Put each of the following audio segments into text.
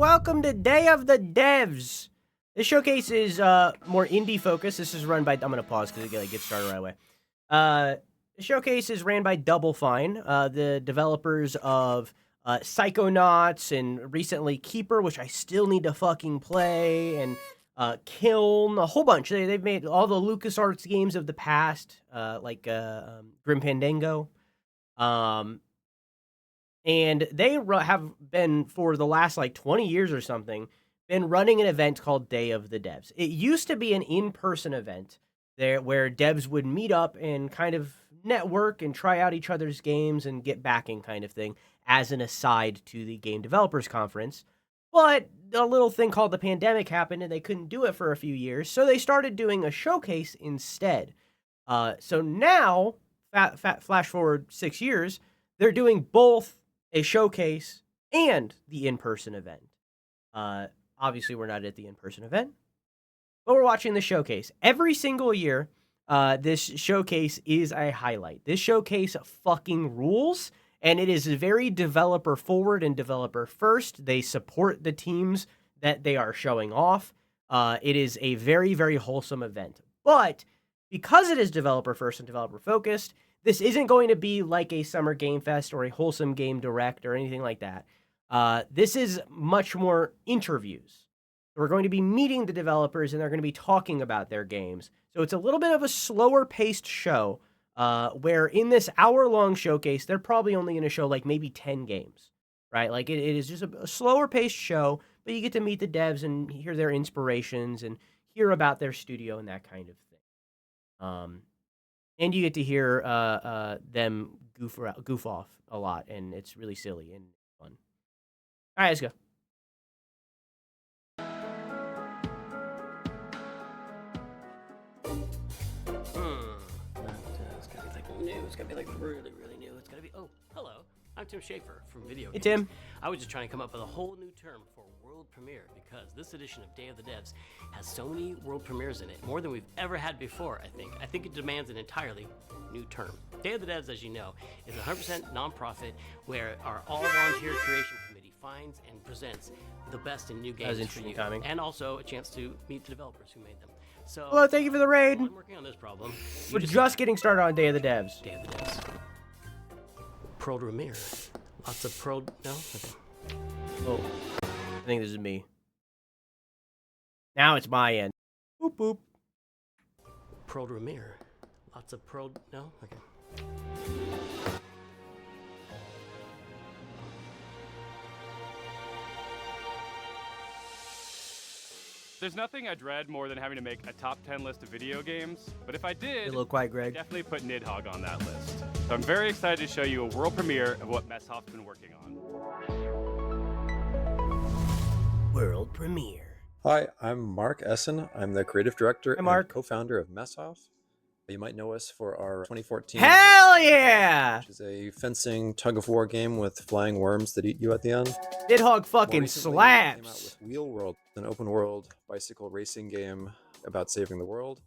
welcome to Day of the Devs. This showcase is more indie focused. This is run by, I'm gonna pause because it gets started right away. The showcase is ran by Double Fine, the developers of Psychonauts and recently Keeper, which I still need to fucking play, and Kiln, a whole bunch. They've made all the LucasArts games of the past, like Grim Fandango. And they have been, for the last like 20 years or something, been running an event called Day of the Devs. It used to be an in-person event there where devs would meet up and kind of network and try out each other's games and get backing kind of thing as an aside to the Game Developers Conference. But a little thing called the pandemic happened and they couldn't do it for a few years, so they started doing a showcase instead. So now, flash forward 6 years, they're doing both a showcase and the in-person event. Obviously, we're not at the in-person event, but we're watching the showcase. Every single year, this showcase is a highlight. This showcase fucking rules, and it is very developer-forward and developer-first. They support the teams that they are showing off. It is a very, very wholesome event. But because it is developer-first and developer-focused, this isn't going to be like a Summer Game Fest or a Wholesome Game Direct or anything like that. This is much more interviews. We're going to be meeting the developers and they're going to be talking about their games. So it's a little bit of a slower paced show where in this hour-long showcase, they're probably only going to show like maybe 10 games, right? Like it is just a slower paced show, but you get to meet the devs and hear their inspirations and hear about their studio and that kind of thing. And you get to hear them goof off a lot, and it's really silly and fun. All right, let's go. It's gotta be like new. It's gotta be like really, really new. It's gotta be. Oh, hello. I'm Tim Schafer from Video Games. Hey, Tim. I was just trying to come up with a whole new term for world premiere because this edition of Day of the Devs has so many world premieres in it, more than we've ever had before, I think. I think it demands an entirely new term. Day of the Devs, as you know, is a 100% nonprofit where our all-volunteer creation committee finds and presents the best in new games for you. Timing. And also a chance to meet the developers who made them. So, Hello, thank you for the raid. I'm working on this problem. We're just getting started on Day of the Devs. Day of the Devs. Pro premiere. Lots of pro. No? Okay. Oh, I think this is me. Now it's my end. Boop, boop. Pro premiere. Lots of pro. No? Okay. There's nothing I dread more than having to make a top 10 list of video games, but if I did, A little quiet, Greg. I'd definitely put Nidhogg on that list. So I'm very excited to show you a world premiere of what Messhoff's been working on. World premiere. Hi, I'm Mark Essen. I'm the creative director Hi, Mark. and co-founder of Messhoff. You might know us for our 2014, Hell yeah! which is a fencing tug-of-war game with flying worms that eat you at the end. Nidhogg fucking More recently, we came out slaps. with Wheel World, an open-world bicycle racing game about saving the world.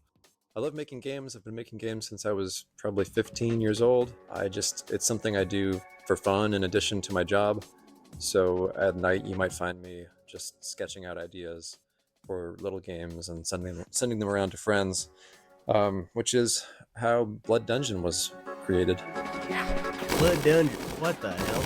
I love making games. I've been making games since I was probably 15 years old. It's something I do for fun in addition to my job. So at night, you might find me just sketching out ideas for little games and sending them around to friends, which is how Blood Dungeon was created. Blood Dungeon. What the hell?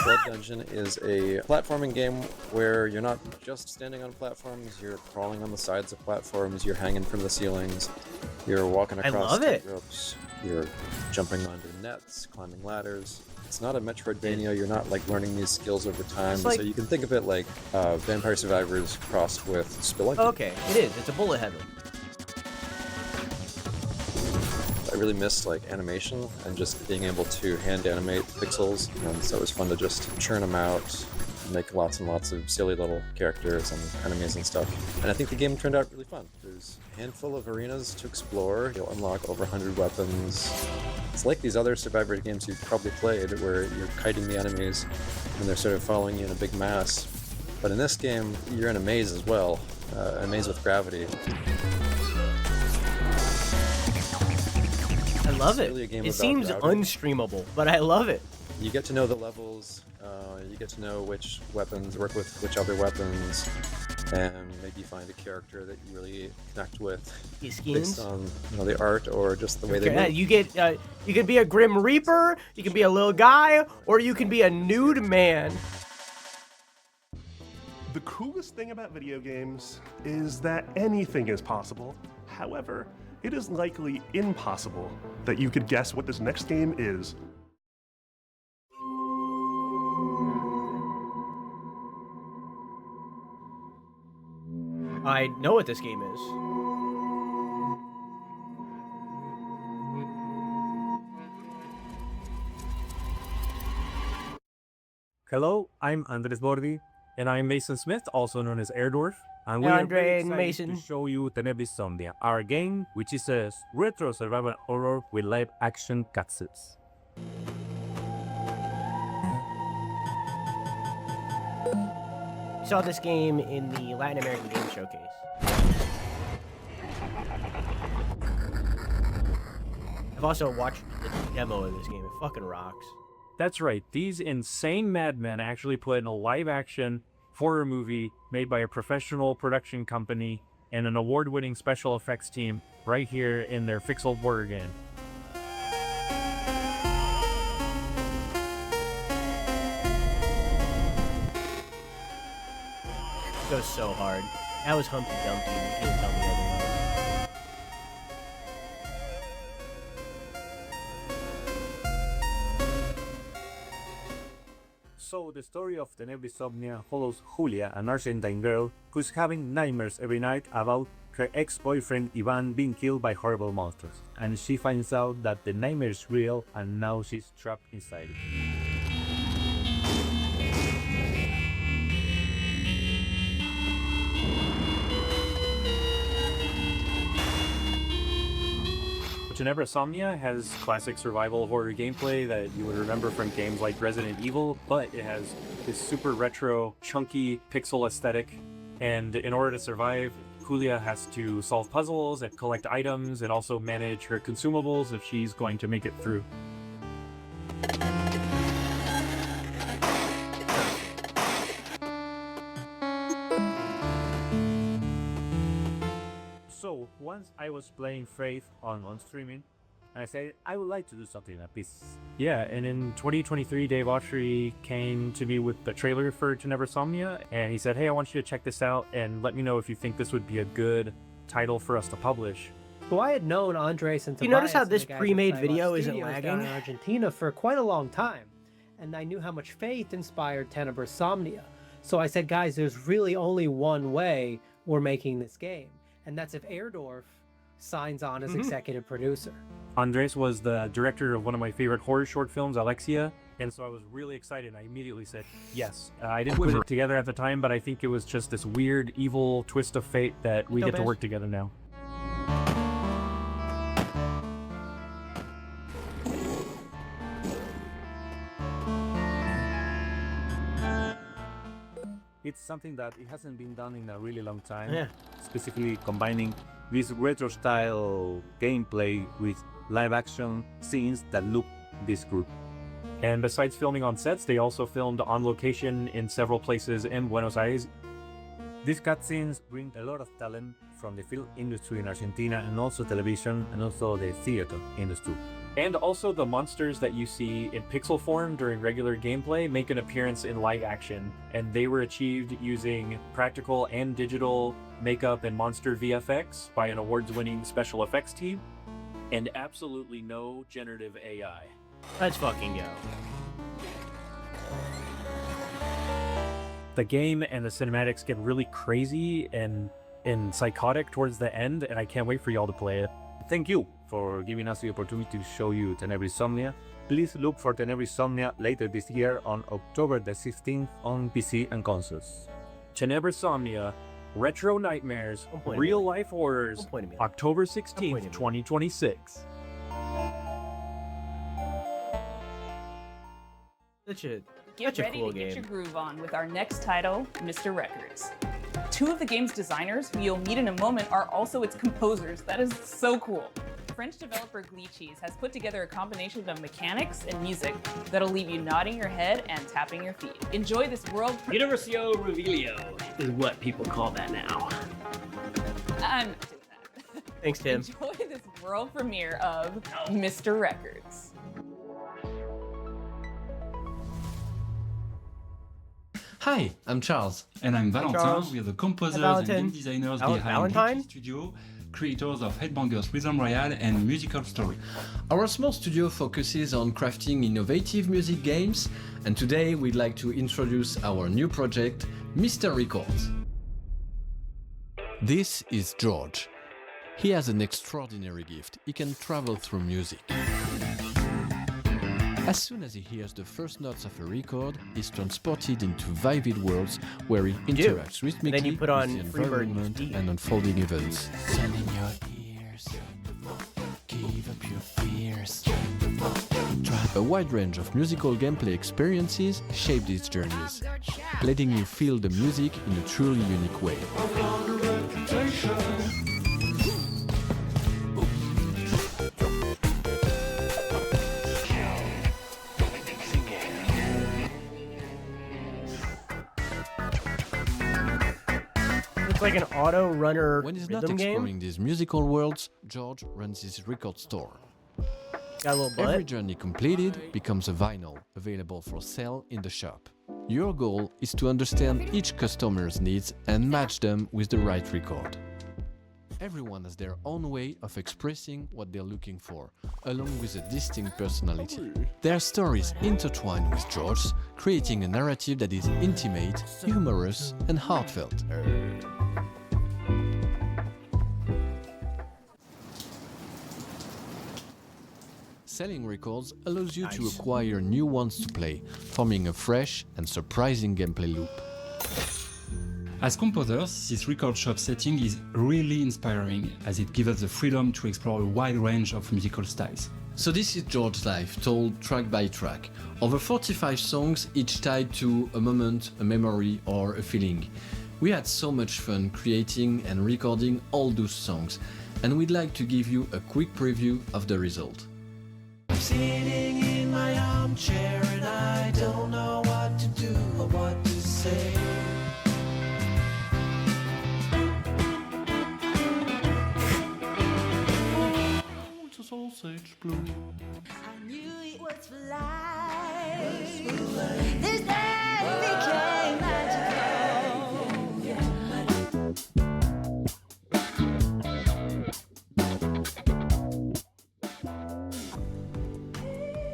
Blood Dungeon is a platforming game where you're not just standing on platforms, you're crawling on the sides of platforms, you're hanging from the ceilings, you're walking across love it. ropes, you're jumping onto nets, climbing ladders. It's not a Metroidvania, you're not like learning these skills over time, like- so you can think of it like Vampire Survivors crossed with Spelunky. Okay, it is. It's a bullet heaven. I really missed like animation and just being able to hand animate pixels, and so it was fun to just churn them out, make lots and lots of silly little characters and enemies and stuff. And I think the game turned out really fun. There's a handful of arenas to explore. You'll unlock over 100 weapons. It's like these other Survivor games you've probably played where you're kiting the enemies and they're sort of following you in a big mass. But in this game, you're in a maze as well, a maze with gravity. I love It's it. really a game It about seems routing. unstreamable, but I love it. You get to know the levels, you get to know which weapons, work with which other weapons, and maybe find a character that you really connect with Your based skins. on the art or just the way they Okay, move. you can be a Grim Reaper, you can be a little guy, or you can be a nude man. The coolest thing about video games is that anything is possible. However, it is likely impossible that you could guess what this next game is. I know what this game is. Hello, I'm Andres Bordi, and I'm Mason Smith, also known as Airdorf, and we Hey, are Andre very and excited Mason. to show you Tenebrisomnia, our game, which is a retro survival horror with live-action cutscenes. Saw this game in the Latin American Game Showcase. I've also watched the demo of this game. It fucking rocks. That's right, these insane madmen actually put in a live-action horror movie made by a professional production company and an award-winning special effects team right here in their Pixel horror game. It goes so hard. That was Humpty Dumpty. You can't tell me otherwise. So the story of Tenebrisomnia follows Julia, an Argentine girl who's having nightmares every night about her ex-boyfriend Ivan being killed by horrible monsters. And she finds out that the nightmare is real and now she's trapped inside it. Tenebrisomnia has classic survival horror gameplay that you would remember from games like Resident Evil, but it has this super retro, chunky pixel aesthetic. And in order to survive, Julia has to solve puzzles and collect items and also manage her consumables if she's going to make it through. So once I was playing Faith on streaming, and I said I would like to do something like this. Yeah, and in 2023, Dave Autry came to me with the trailer for Tenebrisomnia, and he said, "Hey, I want you to check this out and let me know if you think this would be a good title for us to publish." So I had known Andres and You notice Tobias how and this the guys at pre-made Cybot video isn't Studios lagging? down in Argentina for quite a long time, and I knew how much Faith inspired Tenebrisomnia. So I said, guys, there's really only one way we're making this game, and that's if Airdorf signs on as executive producer. Andres was the director of one of my favorite horror short films, Alexia, and so I was really excited. I immediately said yes. I didn't put it together at the time, but I think it was just this weird, evil twist of fate that we get to work together now. It's something that it hasn't been done in a really long time. Yeah. Specifically combining this retro style gameplay with live action scenes that look this good. And besides filming on sets, they also filmed on location in several places in Buenos Aires. These cutscenes bring a lot of talent from the film industry in Argentina and also television and also the theater industry. And also the monsters that you see in pixel form during regular gameplay make an appearance in live action, and they were achieved using practical and digital makeup and monster VFX by an awards-winning special effects team, and absolutely no generative AI. Let's fucking go. The game and the cinematics get really crazy and psychotic towards the end, and I can't wait for y'all to play it. Thank you for giving us the opportunity to show you Tenebrisomnia. Please look for Tenebrisomnia later this year on October the 16th on PC and consoles. Tenebrisomnia, retro nightmares, Don't point at me. real life horrors, Don't point at me. October point at 16th, me. 2026. Get Such a ready cool to get game. your groove on with our next title, Mr. Records. Two of the game's designers, who you'll meet in a moment, are also its composers. That is so cool. French developer Glitchies has put together a combination of mechanics and music that'll leave you nodding your head and tapping your feet. Enjoy this world. Universio Revelio is what people call that now. I'm not doing that. Thanks, Tim. Enjoy this world premiere of Mr. Records. Hi, I'm Charles. And I'm Valentin. Charles. We are the composers Hi, and game Valentin. designers Valentine? behind Valentine Studio, creators of Headbangers Rhythm Royale and Musical Story. Our small studio focuses on crafting innovative music games, and today we'd like to introduce our new project, Mr. Records. This is George. He has an extraordinary gift. He can travel through music. As soon as he hears the first notes of a record, he's transported into vivid worlds where he interacts rhythmically then you put on with the Freebird environment D. and unfolding events. Send in your ears, give up your fears. A wide range of musical gameplay experiences shape these journeys, letting you feel the music in a truly unique way. It's like an auto runner When he's not rhythm exploring game. these musical worlds, George runs his record store. Got a little butt. Every journey completed becomes a vinyl available for sale in the shop. Your goal is to understand each customer's needs and match them with the right record. Everyone has their own way of expressing what they're looking for, along with a distinct personality. Their stories intertwine with George's, creating a narrative that is intimate, humorous, and heartfelt. Selling records allows you to acquire new ones to play, forming a fresh and surprising gameplay loop. As composers, this record shop setting is really inspiring as it gives us the freedom to explore a wide range of musical styles. So this is George's life, told track by track. Over 45 songs, each tied to a moment, a memory, or a feeling. We had so much fun creating and recording all those songs, and we'd like to give you a quick preview of the result. I'm sitting in my armchair and I don't know what to do or what to say. Sausage blue. I knew it was for life. This day became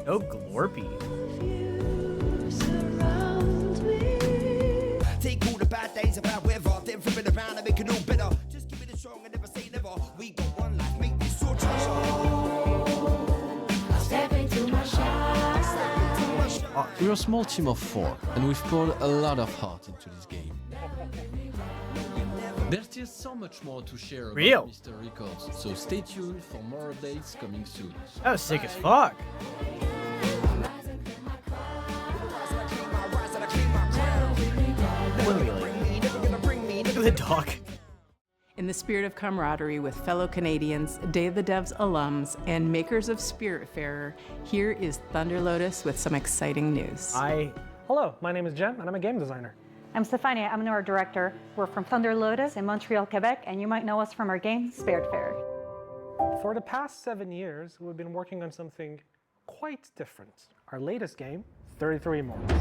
Oh, Glorpy. Take all the bad days of our weather, then flip it around and make it all better. Just give it a strong and never say never. We got one life, make this so We're a small team of 4, and we've poured a lot of heart into this game. There's still so much more to share about Real. Mr. Records, so stay tuned for more updates coming soon. That was sick as fuck. Look at the dog. In the spirit of camaraderie with fellow Canadians, Day of the Devs alums, and makers of Spiritfarer, here is Thunder Lotus with some exciting news. Hello, my name is Jen, and I'm a game designer. I'm Stefania, I'm our director. We're from Thunder Lotus in Montreal, Quebec, and you might know us from our game, Spiritfarer. For the past 7 years, we've been working on something quite different. Our latest game, 33 Immortals.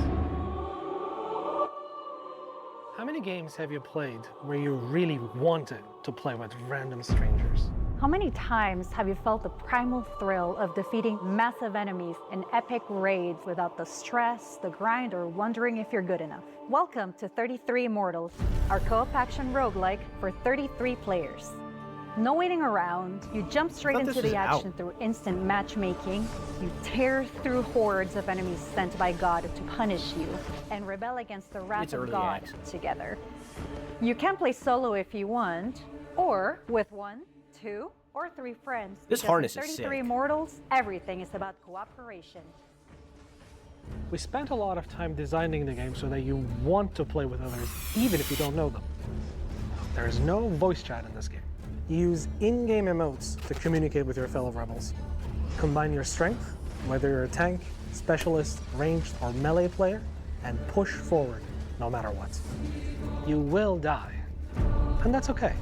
How many games have you played where you really wanted to play with random strangers? How many times have you felt the primal thrill of defeating massive enemies in epic raids without the stress, the grind, or wondering if you're good enough? Welcome to 33 Immortals, our co-op action roguelike for 33 players. No waiting around, you jump straight into the action through instant matchmaking, you tear through hordes of enemies sent by God to punish you, and rebel against the wrath of God together. You can play solo if you want, or with 1, 2, or 3 friends. This because harness in is 33 sick. Immortals, everything is about cooperation. We spent a lot of time designing the game so that you want to play with others, even if you don't know them. There is no voice chat in this game. Use in-game emotes to communicate with your fellow rebels. Combine your strength, whether you're a tank, specialist, ranged, or melee player, and push forward no matter what. You will die, and that's okay,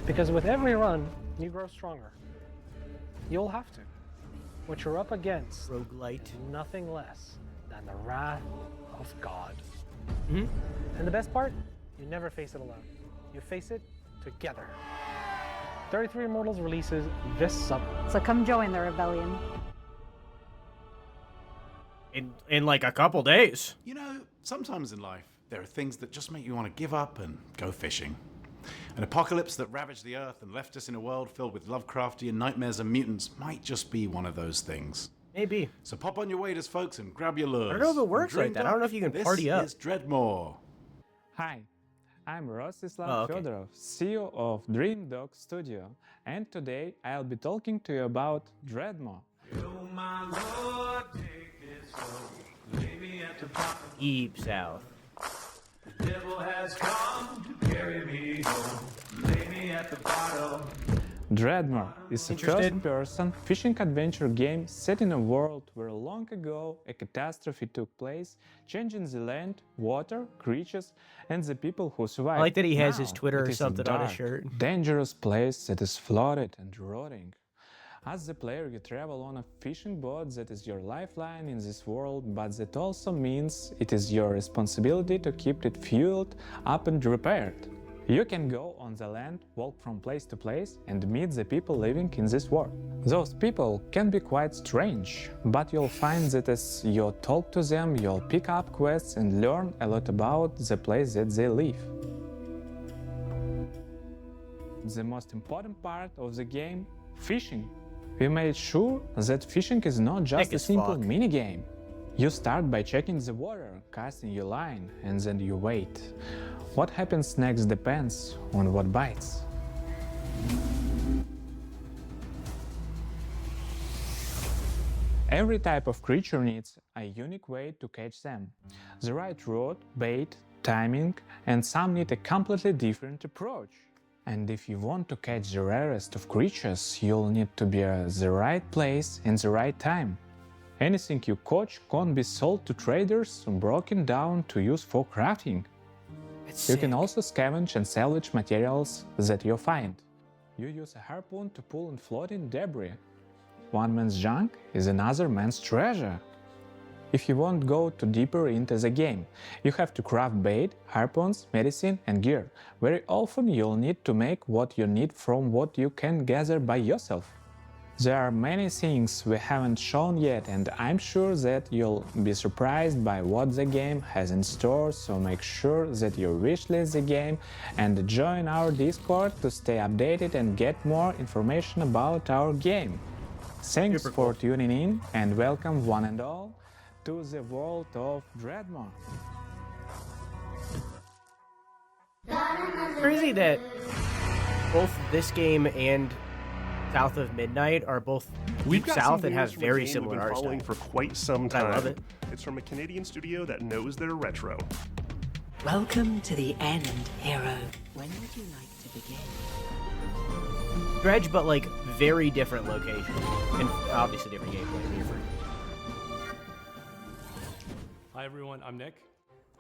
because with every run, you grow stronger. You'll have to. What you're up against Roguelite. is nothing less than the wrath of God. And the best part, you never face it alone. You face it together. 33 Immortals releases this summer. So come join the rebellion. In like a couple days. You know, sometimes in life, there are things that just make you want to give up and go fishing. An apocalypse that ravaged the Earth and left us in a world filled with Lovecraftian nightmares and mutants might just be one of those things. Maybe. So pop on your waders, folks, and grab your lures. I don't know if it works like that. I don't know if you can party up. This is Dreadmore. Hi, I'm Rostislav Fedorov, CEO of Dream Dog Studio, and today I'll be talking to you about Dreadmore. Deep South. The devil has come to carry me home, lay me at the bottom. Dreadmore is a first-person fishing adventure game set in a world where long ago a catastrophe took place, changing the land, water, creatures, and the people who survived. I like that he has his Now, Twitter it or is a something on his dark, shirt. dangerous place that is flooded and rotting. As the player, you travel on a fishing boat that is your lifeline in this world, but that also means it is your responsibility to keep it fueled up and repaired. You can go on the land, walk from place to place, and meet the people living in this world. Those people can be quite strange, but you'll find that as you talk to them, you'll pick up quests and learn a lot about the place that they live. The most important part of the game, fishing. We made sure that fishing is not just a simple minigame. You start by checking the water, casting your line, and then you wait. What happens next depends on what bites. Every type of creature needs a unique way to catch them. The right rod, bait, timing, and some need a completely different approach. And if you want to catch the rarest of creatures, you'll need to be at the right place in the right time. Anything you catch can't be sold to traders or broken down to use for crafting. You can also scavenge and salvage materials that you find. You use a harpoon to pull and floating debris. One man's junk is another man's treasure. If you want to go too deeper into the game, you have to craft bait, harpoons, medicine and gear. Very often you'll need to make what you need from what you can gather by yourself. There are many things we haven't shown yet, and I'm sure that you'll be surprised by what the game has in store, so make sure that you wishlist the game and join our Discord to stay updated and get more information about our game. Thanks for tuning in, and welcome one and all to the world of Dreadmore. Crazy that both this game and South of Midnight are both We've Deep got South some and have news from a very game similar we've been art following style. for quite some I time. love it. It's from a Canadian studio that knows their retro. Welcome to the end, hero. When would you like to begin? Dredge, but like very different locations and obviously different gameplay. Different. Hi everyone, I'm Nick.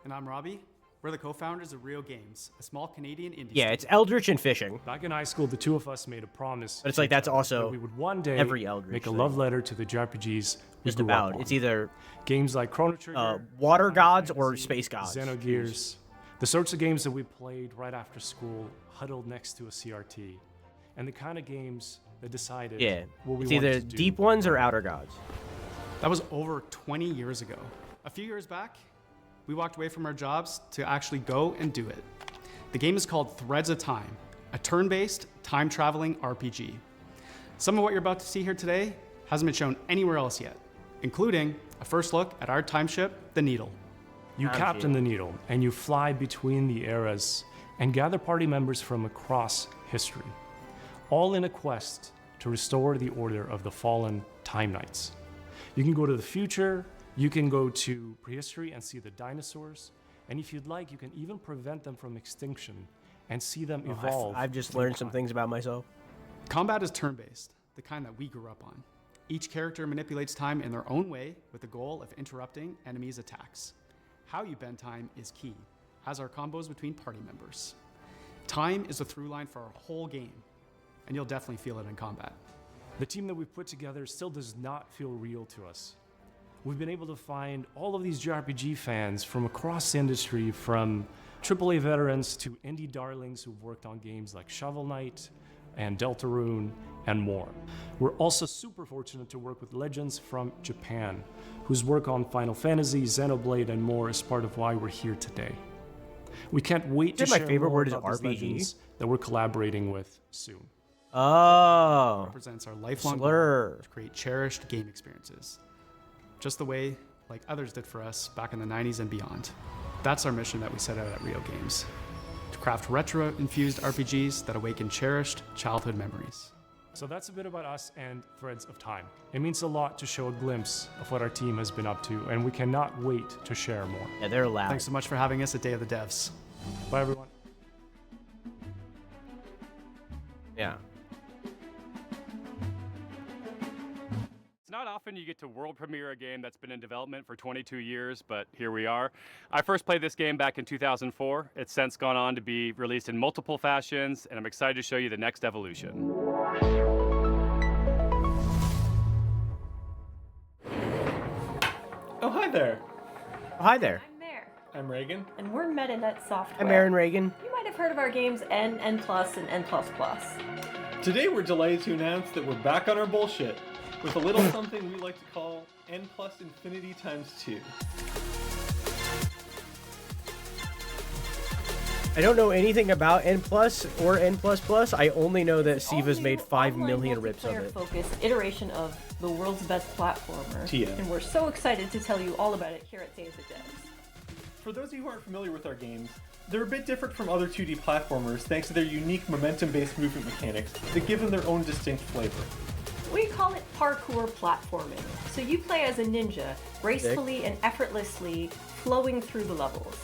And I'm Robbie. We're the co-founders of Real Games, a small Canadian indie Yeah, it's Eldritch and fishing. Back in high school, the two of us made a promise. But it's like that's also that we would one day every Eldritch make a thing. love letter to the JRPGs we Just grew about. up on. It's either games like Chrono Trigger, water gods or space gods. Xenogears, the sorts of games that we played right after school, huddled next to a CRT, and the kind of games that decided what we it's wanted either to do. deep ones or outer gods. That was over 20 years ago. A few years back, we walked away from our jobs to actually go and do it. The game is called Threads of Time, a turn-based, time-traveling RPG. Some of what you're about to see here today hasn't been shown anywhere else yet, including a first look at our time ship, the Needle. You captain the Needle, and you fly between the eras and gather party members from across history, all in a quest to restore the order of the fallen Time Knights. You can go to the future, you can go to prehistory and see the dinosaurs, and if you'd like, you can even prevent them from extinction and see them evolve. I've just learned some things about myself. Combat is turn-based, the kind that we grew up on. Each character manipulates time in their own way with the goal of interrupting enemies' attacks. How you bend time is key, as are combos between party members. Time is a through line for our whole game, and you'll definitely feel it in combat. The team that we've put together still does not feel real to us. We've been able to find all of these JRPG fans from across the industry, from AAA veterans to indie darlings who've worked on games like Shovel Knight and Deltarune and more. We're also super fortunate to work with legends from Japan, whose work on Final Fantasy, Xenoblade, and more is part of why we're here today. We can't wait to share my favorite more word is about these RPG. legends that we're collaborating with soon. Oh. Represents our lifelong slur. goal to create cherished game experiences, just the way like others did for us back in the 90s and beyond. That's our mission that we set out at Rio Games, to craft retro-infused RPGs that awaken cherished childhood memories. So that's a bit about us and Threads of Time. It means a lot to show a glimpse of what our team has been up to, and we cannot wait to share more. Yeah, they're loud. Thanks so much for having us at Day of the Devs. Bye, everyone. Yeah. It's not often you get to world premiere a game that's been in development for 22 years, but here we are. I first played this game back in 2004. It's since gone on to be released in multiple fashions, and I'm excited to show you the next evolution. Oh, hi there. Hi there. I'm Mare, I'm Reagan. and we're MetaNet Software. I'm Aaron Reagan. You might have heard of our games N, N+, and N++. Today we're delighted to announce that we're back on our bullshit with a little something we like to call N plus infinity times 2. I don't know anything about N+ or N++. I only know that Siva's made 5 million rips of it. Focused iteration of the world's best platformer. TM. And we're so excited to tell you all about it here at Day of the Devs. For those of you who aren't familiar with our games, they're a bit different from other 2D platformers thanks to their unique momentum-based movement mechanics that give them their own distinct flavor. We call it parkour platforming. So you play as a ninja, gracefully and effortlessly flowing through the levels.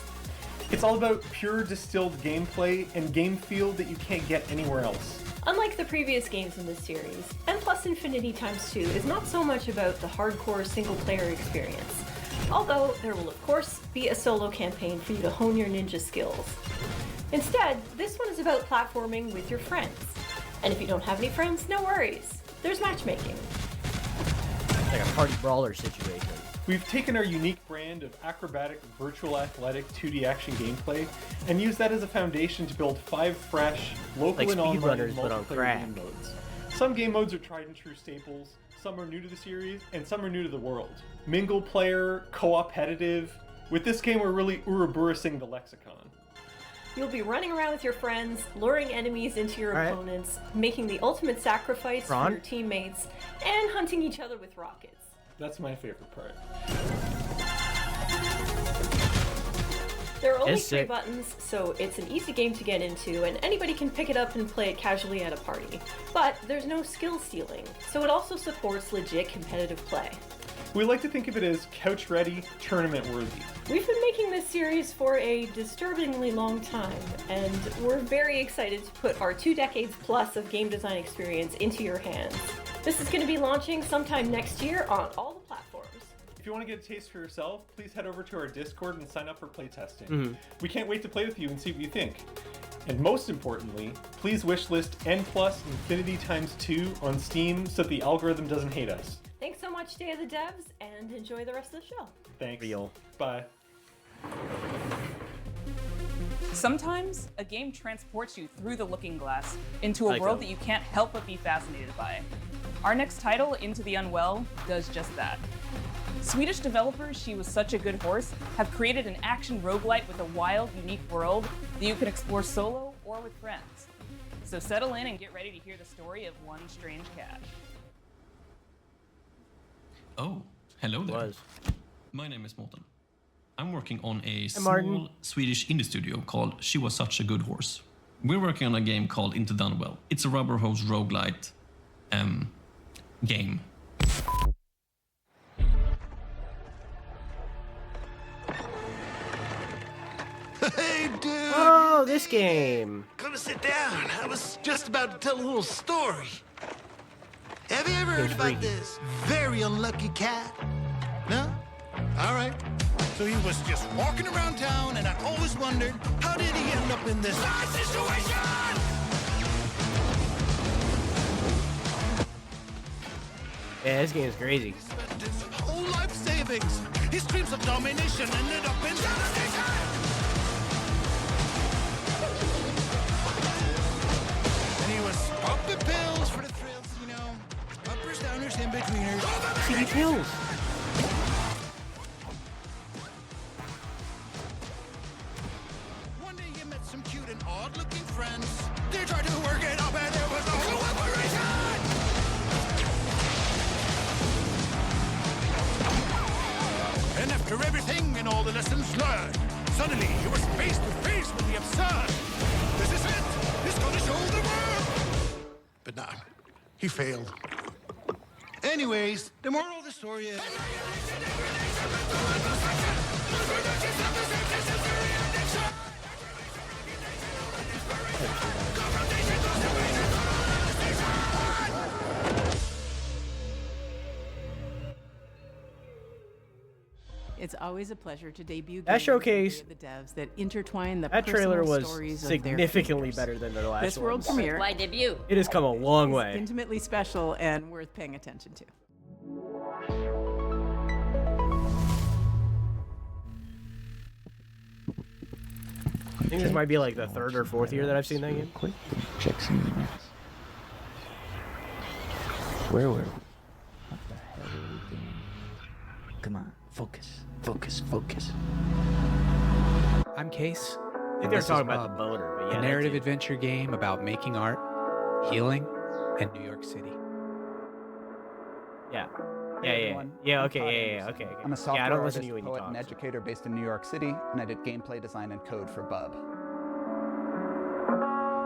It's all about pure distilled gameplay and game feel that you can't get anywhere else. Unlike the previous games in this series, N+ Infinity times 2 is not so much about the hardcore single-player experience, although there will of course be a solo campaign for you to hone your ninja skills. Instead, this one is about platforming with your friends. And if you don't have any friends, no worries. There's matchmaking. Like a party brawler situation. We've taken our unique brand of acrobatic, virtual athletic 2D action gameplay and used that as a foundation to build 5 fresh, local Like and online speedrunners, but on multiplayer crack. game modes. Some game modes are tried and true staples, some are new to the series, and some are new to the world. Mingle player, co-opetitive. With this game, we're really Ouroboros-ing the lexicon. You'll be running around with your friends, luring enemies into your opponents, making the ultimate sacrifice for your teammates, and hunting each other with rockets. That's my favorite part. There are only It's 3 sick. buttons, so it's an easy game to get into, and anybody can pick it up and play it casually at a party. But there's no skill stealing, so it also supports legit competitive play. We like to think of it as couch-ready, tournament-worthy. We've been making this series for a disturbingly long time, and we're very excited to put our 2 decades plus of game design experience into your hands. This is going to be launching sometime next year on all the platforms. If you want to get a taste for yourself, please head over to our Discord and sign up for playtesting. Mhm. We can't wait to play with you and see what you think. And most importantly, please wishlist N+ Infinity times 2 on Steam so that the algorithm doesn't hate us. Thanks so much, Day of the Devs, and enjoy the rest of the show. Thanks. Real. Bye. Sometimes a game transports you through the looking glass into a Like world a- that you can't help but be fascinated by. Our next title, Into the Unwell, does just that. Swedish developers She Was Such a Good Horse have created an action roguelite with a wild, unique world that you can explore solo or with friends. So settle in and get ready to hear the story of one strange cat. Oh, hello there. Was. My name is Morten. I'm working on a Martin. small Swedish indie studio called She Was Such a Good Horse. We're working on a game called Into the Unwell. It's a rubber hose roguelite game. Hey, dude! Oh, this game. Come and sit down. I was just about to tell a little story. Have you ever heard about this very unlucky cat? No? All right. So he was just walking around town, and I always wondered, how did he end up in this bad situation? Yeah, this game is crazy. His whole life savings. His dreams of domination ended up in devastation. And he was popping pills for the thrills, you know. Uppers, downers, in-betweeners. CD pills. One day he met some cute and odd-looking friends. They tried to work it up, and there was no cooperation. And after everything and all the lessons learned, suddenly he was face to face with the absurd. This is it. He's gonna show the world. But nah, he failed. Anyways, the moral of the story is... It's always a pleasure to debut That games showcase, from the devs that intertwine the that trailer personal was stories of their significantly creators. better than their last This world ones. premiere Why debut? It has come a long is way. intimately special and worth paying attention to. I think this might be like the third or fourth year that I've seen that game. Quick, check some emails. Where were we? What the hell are we doing? Come on, focus, focus, focus. I'm Case. I think they're talking about the boner, but yeah. A narrative adventure game about making art, healing, and New York City. Yeah. Hey, everyone. Yeah, I'm okay, Todd yeah, Anderson. okay. I'm a software I don't artist, listen to you when you poet, talk. and educator based in New York City, and I did gameplay design and code for Bub.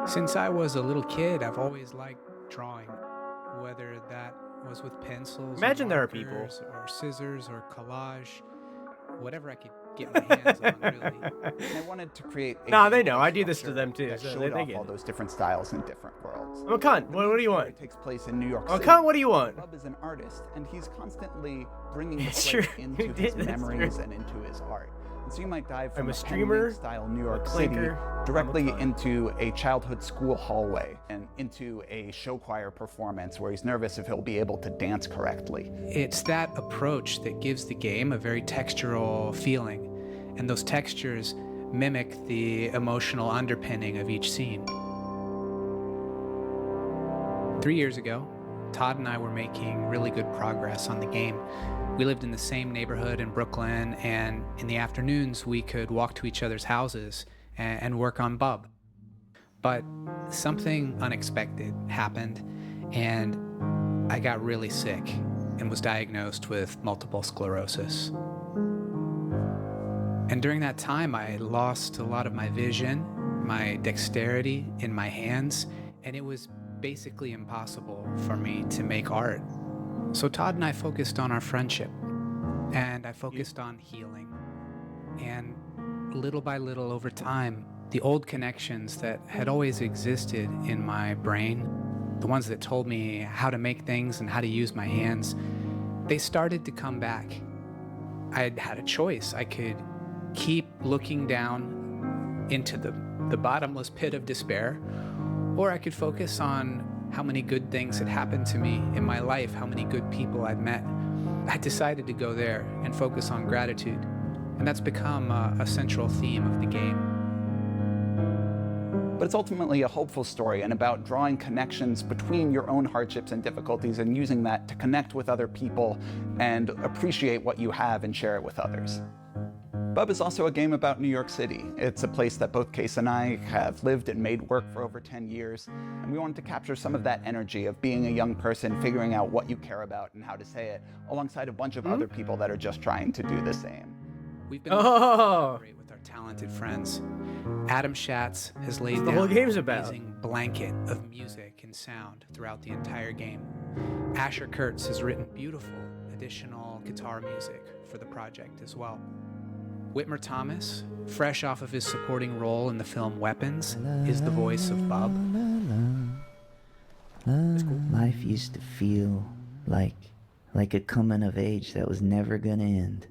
Since I was a little kid, I've always liked drawing, whether that was with pencils, Imagine or there are people. markers, or scissors, or collage, whatever I could get my hands on, really. And I wanted to create a Nah, they know. gameplay I do this to structure them too, that so showed they off get all it. those different styles in different worlds. I'm a cunt. What do you want? It takes place in New York I'm a City. cunt. What do you want? Bub is an artist, and he's constantly bringing the It's play true. into You his did, that's memories true. and into his art. And so you might dive from I'm a a streamer, style New York a City clinker, directly I'm a cunt. into a childhood school hallway and into a show choir performance where he's nervous if he'll be able to dance correctly. It's that approach that gives the game a very textural feeling, and those textures mimic the emotional underpinning of each scene. 3 years ago, Todd and I were making really good progress on the game. We lived in the same neighborhood in Brooklyn, and in the afternoons we could walk to each other's houses and work on Bub. But something unexpected happened, and I got really sick and was diagnosed with multiple sclerosis. And during that time, I lost a lot of my vision, my dexterity in my hands, and it was basically impossible for me to make art. So Todd and I focused on our friendship, and I focused on healing. And little by little over time, the old connections that had always existed in my brain, the ones that told me how to make things and how to use my hands, they started to come back. I had a choice. I could keep looking down into the bottomless pit of despair, or I could focus on how many good things had happened to me in my life, how many good people I'd met. I decided to go there and focus on gratitude, and that's become a central theme of the game. But it's ultimately a hopeful story and about drawing connections between your own hardships and difficulties and using that to connect with other people and appreciate what you have and share it with others. Bub is also a game about New York City. It's a place that both Case and I have lived and made work for over 10 years, and we wanted to capture some of that energy of being a young person, figuring out what you care about and how to say it, alongside a bunch of other people that are just trying to do the same. We've been able to collaborate with our talented friends. Adam Schatz has laid the down whole game's an about. amazing blanket of music and sound throughout the entire game. Asher Kurtz has written beautiful additional guitar music for the project as well. Whitmer Thomas, fresh off of his supporting role in the film Weapons, is the voice of Bub. Life used to feel like a coming of age that was never gonna end.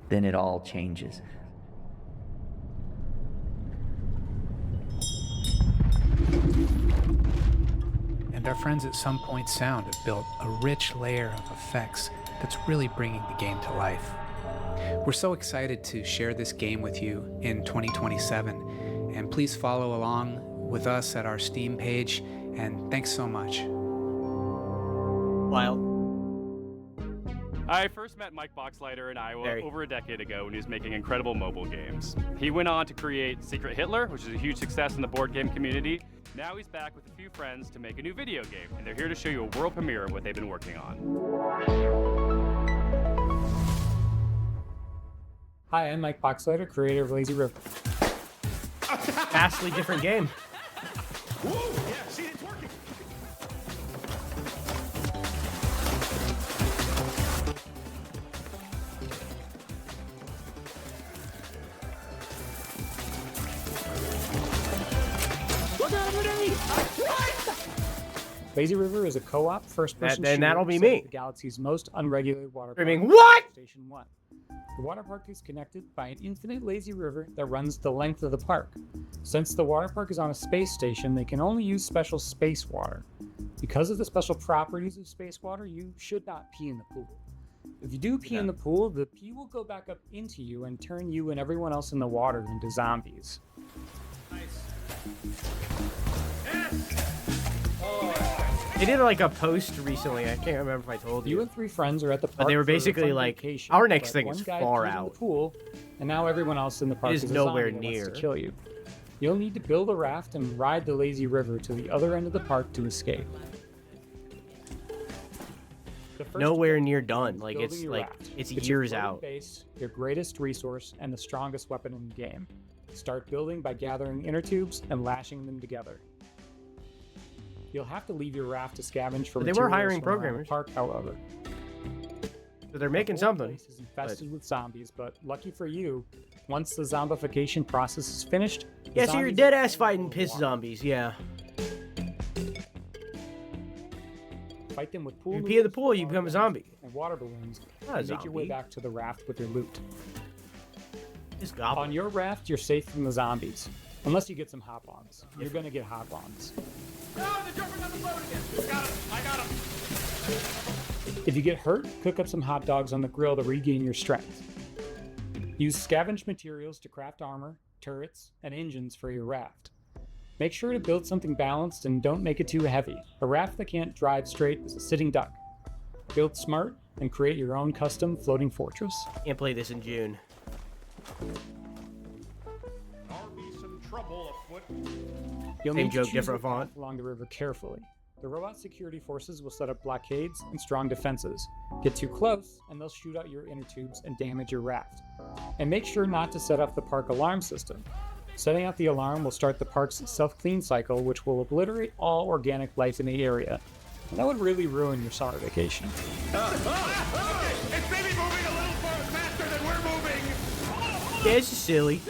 Then it all changes. And our friends at Some Point Sound have built a rich layer of effects that's really bringing the game to life. We're so excited to share this game with you in 2027, and please follow along with us at our Steam page, and thanks so much. Wild. I first met Mike Boxleiter in Iowa over a decade ago when he was making incredible mobile games. He went on to create Secret Hitler, which is a huge success in the board game community. Now he's back with a few friends to make a new video game, and they're here to show you a world premiere of what they've been working on. Hi, I'm Mike Boxleiter, creator of Lazy River. Vastly different game. Woo! Yeah, see, it's working. Lazy River is a co-op first-person Then shooter that'll be set me. at the galaxy's most unregulated water park. Screaming, "What?" Station 1. The water park is connected by an infinite lazy river that runs the length of the park. Since the water park is on a space station, they can only use special space water. Because of the special properties of space water, you should not pee in the pool. If you do pee in the pool, the pee will go back up into you and turn you and everyone else in the water into zombies. They did like a post recently. I can't remember if I told you. You and 3 friends are at the park. But they were for a basically fun like, vacation, our next but thing one is guy far peed in out. the pool, and now everyone else in the park is is a nowhere zombie that wants near. to kill you. You'll need to build a raft and ride the lazy river to the other end of the park to escape. The first Nowhere near done. Like building it's your like raft. it's your years floating out. Base, your greatest resource, and the strongest weapon in the game. Start building by gathering inner tubes and lashing them together. You'll have to leave your raft to scavenge for But they were materials hiring from around the programmers. park, however. So they're making The whole something. place is infested with zombies, but lucky for you, once the zombification process is finished, the Yeah, so you're zombies dead are ass full fighting of piss water. zombies. Yeah. Fight them with pool If you pee in the noodles, pool, you water become a guns, zombie. and water balloons. Not a And make your way zombie. back to the raft with your loot. Just gobble. On your raft, you're safe from the zombies, unless you get some hop-ons. You're gonna get hop-ons. If you get hurt, cook up some hot dogs on the grill to regain your strength. Use scavenged materials to craft armor, turrets, and engines for your raft. Make sure to build something balanced and don't make it too heavy. A raft that can't drive straight is a sitting duck. Build smart and create your own custom floating fortress. Can't play this in June. You'll Same need to joke, choose different your path font. along the river carefully. The robot security forces will set up blockades and strong defenses. Get too close, and they'll shoot out your inner tubes and damage your raft. And make sure not to set off the park alarm system. Setting out the alarm will start the park's self-clean cycle, which will obliterate all organic life in the area. And that would really ruin your summer vacation. It's maybe moving a little faster than we're moving. Yeah, it's just silly.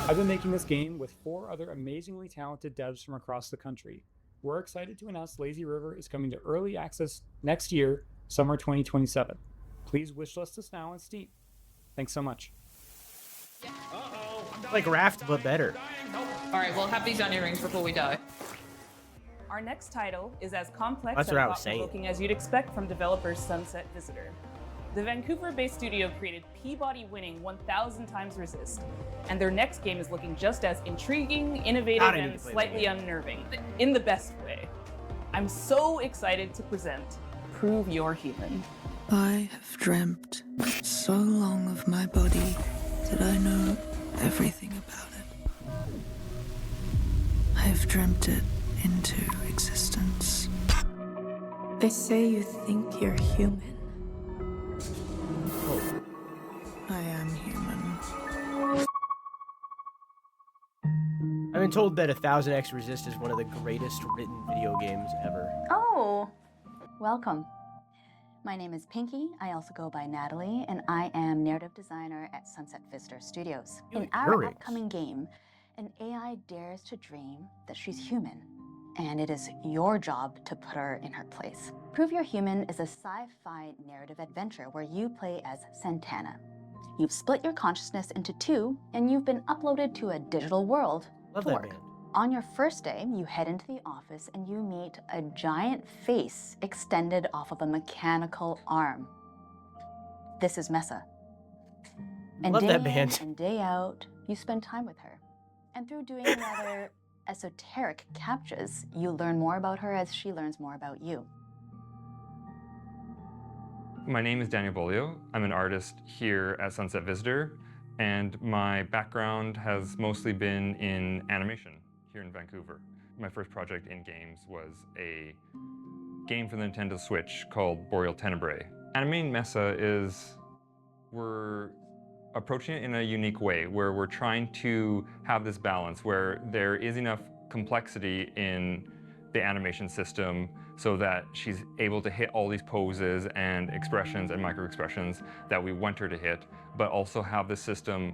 I've been making this game with 4 other amazingly talented devs from across the country. We're excited to announce Lazy River is coming to early access next year, summer 2027. Please wishlist us now on Steam. Thanks so much. Like Raft, but better. All right, we'll have these onion rings before we die. Our next title is as complex That's and what I was saying. thought-provoking as you'd expect from developer Sunset Visitor. The Vancouver-based studio created Peabody-winning 1000 Times Resist, and their next game is looking just as intriguing, innovative, God, I need and to play that slightly unnerving, in the best way. I'm so excited to present Prove You're Human. I have dreamt so long of my body that I know everything about it. I have dreamt it into existence. They say you think you're human. I am human. I've been told that 1000X Resist is one of the greatest written video games ever. Oh, welcome. My name is Pinky. I also go by Natalie, and I am narrative designer at Sunset Visitor Studios. In our upcoming game, an AI dares to dream that she's human, and it is your job to put her in her place. Prove You're Human is a sci-fi narrative adventure where you play as Santana. You've split your consciousness into two, and you've been uploaded to a digital world Love to that work. band. On your first day, you head into the office and you meet a giant face extended off of a mechanical arm. This is Mesa. And Love day that in band. and day out, you spend time with her. And through doing rather esoteric captchas, you learn more about her as she learns more about you. My name is Daniel Bolio. I'm an artist here at Sunset Visitor, and my background has mostly been in animation here in Vancouver. My first project in games was a game for the Nintendo Switch called Boreal Tenebrae. Animating Mesa is, we're approaching it in a unique way, where we're trying to have this balance where there is enough complexity in the animation system so that she's able to hit all these poses and expressions and micro expressions that we want her to hit, but also have the system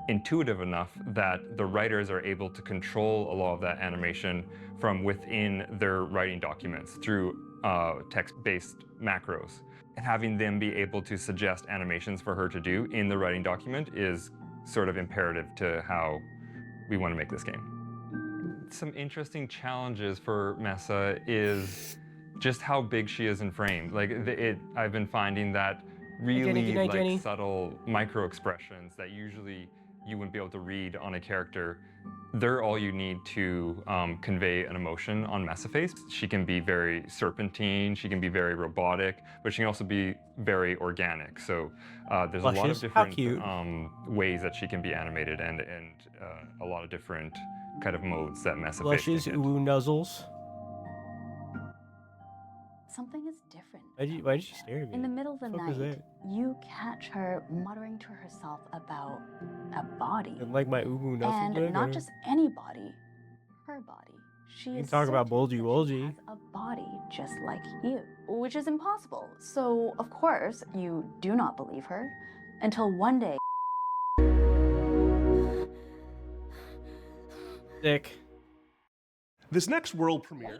intuitive enough that the writers are able to control a lot of that animation from within their writing documents through text-based macros. And having them be able to suggest animations for her to do in the writing document is sort of imperative to how we want to make this game. Some interesting challenges for Mesa is just how big she is in frame. Like I've been finding that really subtle micro expressions that usually you wouldn't be able to read on a character, they're all you need to convey an emotion on Mesa face. She can be very serpentine, she can be very robotic, but she can also be very organic. So there's a lot of different ways that she can be animated and a lot of different kind of modes that Mesa face can Blushes, hit. ooh, nuzzles. Something is different. Why did she stare at me? In the middle of the What the fuck was night, that? you catch her muttering to herself about a body. And like my ooh, nuzzles. And not just any body, her body. She You can is talk about certain bulgy that wolgy. she has a body just like you, which is impossible. So, of course, you do not believe her until one day. Sick. This next world premiere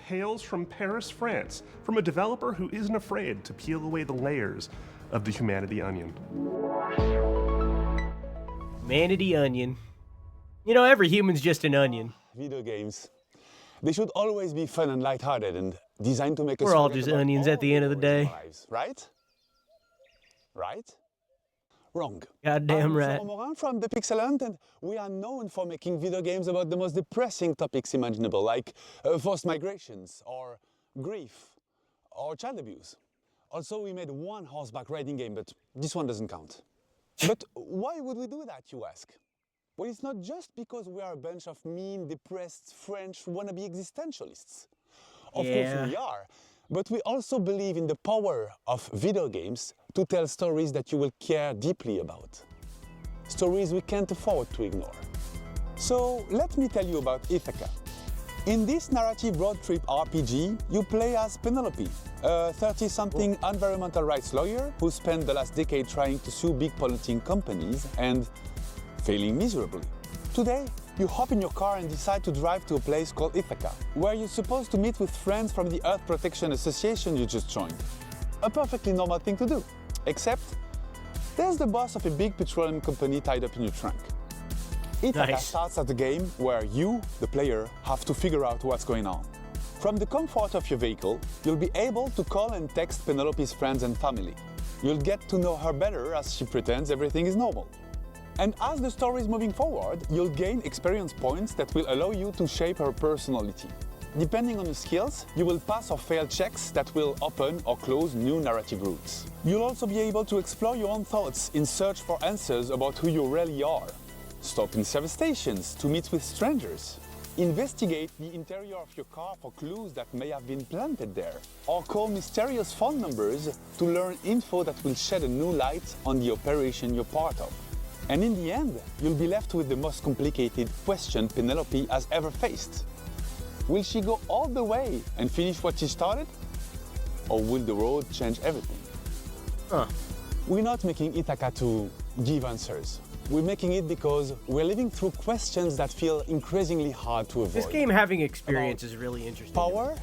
hails from Paris, France, from a developer who isn't afraid to peel away the layers of the humanity onion. Humanity onion. You know, every human's just an onion. Video games. They should always be fun and lighthearted and designed to make us We're all forget just about onions all at the end of the day. lives, right? Right? Wrong. Goddamn I'm right. Florent Morin from The Pixelant, and we are known for making video games about the most depressing topics imaginable, like forced migrations, or grief, or child abuse. Also, we made one horseback riding game, but this one doesn't count. But why would we do that, you ask? Well, it's not just because we are a bunch of mean, depressed French wannabe existentialists. Of course we are, but we also believe in the power of video games to tell stories that you will care deeply about. Stories we can't afford to ignore. So let me tell you about Ithaca. In this narrative road trip RPG, you play as Penelope, a 30-something environmental rights lawyer who spent the last decade trying to sue big polluting companies and failing miserably. Today, you hop in your car and decide to drive to a place called Ithaca, where you're supposed to meet with friends from the Earth Protection Association you just joined. A perfectly normal thing to do, except there's the boss of a big petroleum company tied up in your trunk. Ithaca starts at a game where you, the player, have to figure out what's going on. From the comfort of your vehicle, you'll be able to call and text Penelope's friends and family. You'll get to know her better as she pretends everything is normal. And as the story is moving forward, you'll gain experience points that will allow you to shape her personality. Depending on your skills, you will pass or fail checks that will open or close new narrative routes. You'll also be able to explore your own thoughts in search for answers about who you really are. Stop in service stations to meet with strangers. Investigate the interior of your car for clues that may have been planted there. Or call mysterious phone numbers to learn info that will shed a new light on the operation you're part of. And in the end, you'll be left with the most complicated question Penelope has ever faced. Will she go all the way and finish what she started? Or will the road change everything? Huh. We're not making Ithaca to give answers. We're making it because we're living through questions that feel increasingly hard to avoid. This game having experience is really interesting. Power,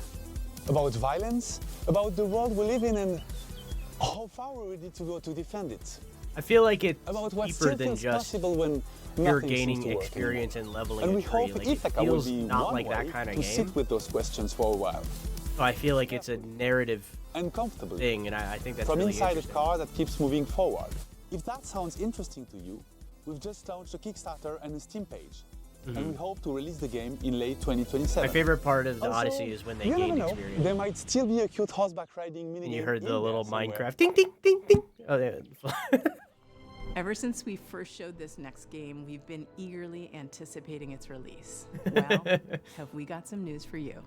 about violence, about the world we live in and how far we're ready to go to defend it. I feel like it's about what deeper still than feels just possible when you're nothing gaining seems to work experience anymore. and leveling And a we tree. hope Like, Ithaca it will feels be not one like that way kind of to game. sit with those questions for a while. So I feel like it's a narrative Uncomfortably. thing, and I think that's From really inside a interesting. car that keeps moving forward. If that sounds interesting to you, we've just launched a Kickstarter and a Steam page. And we hope to release the game in late 2027. My favorite part of the Also, Odyssey is when they you never gain know, experience. there might still be a cute horseback riding minigame. And you heard in the there little somewhere. Minecraft ding ding ding ding. Oh, yeah. Ever since we first showed this next game, we've been eagerly anticipating its release. Well, have we got some news for you?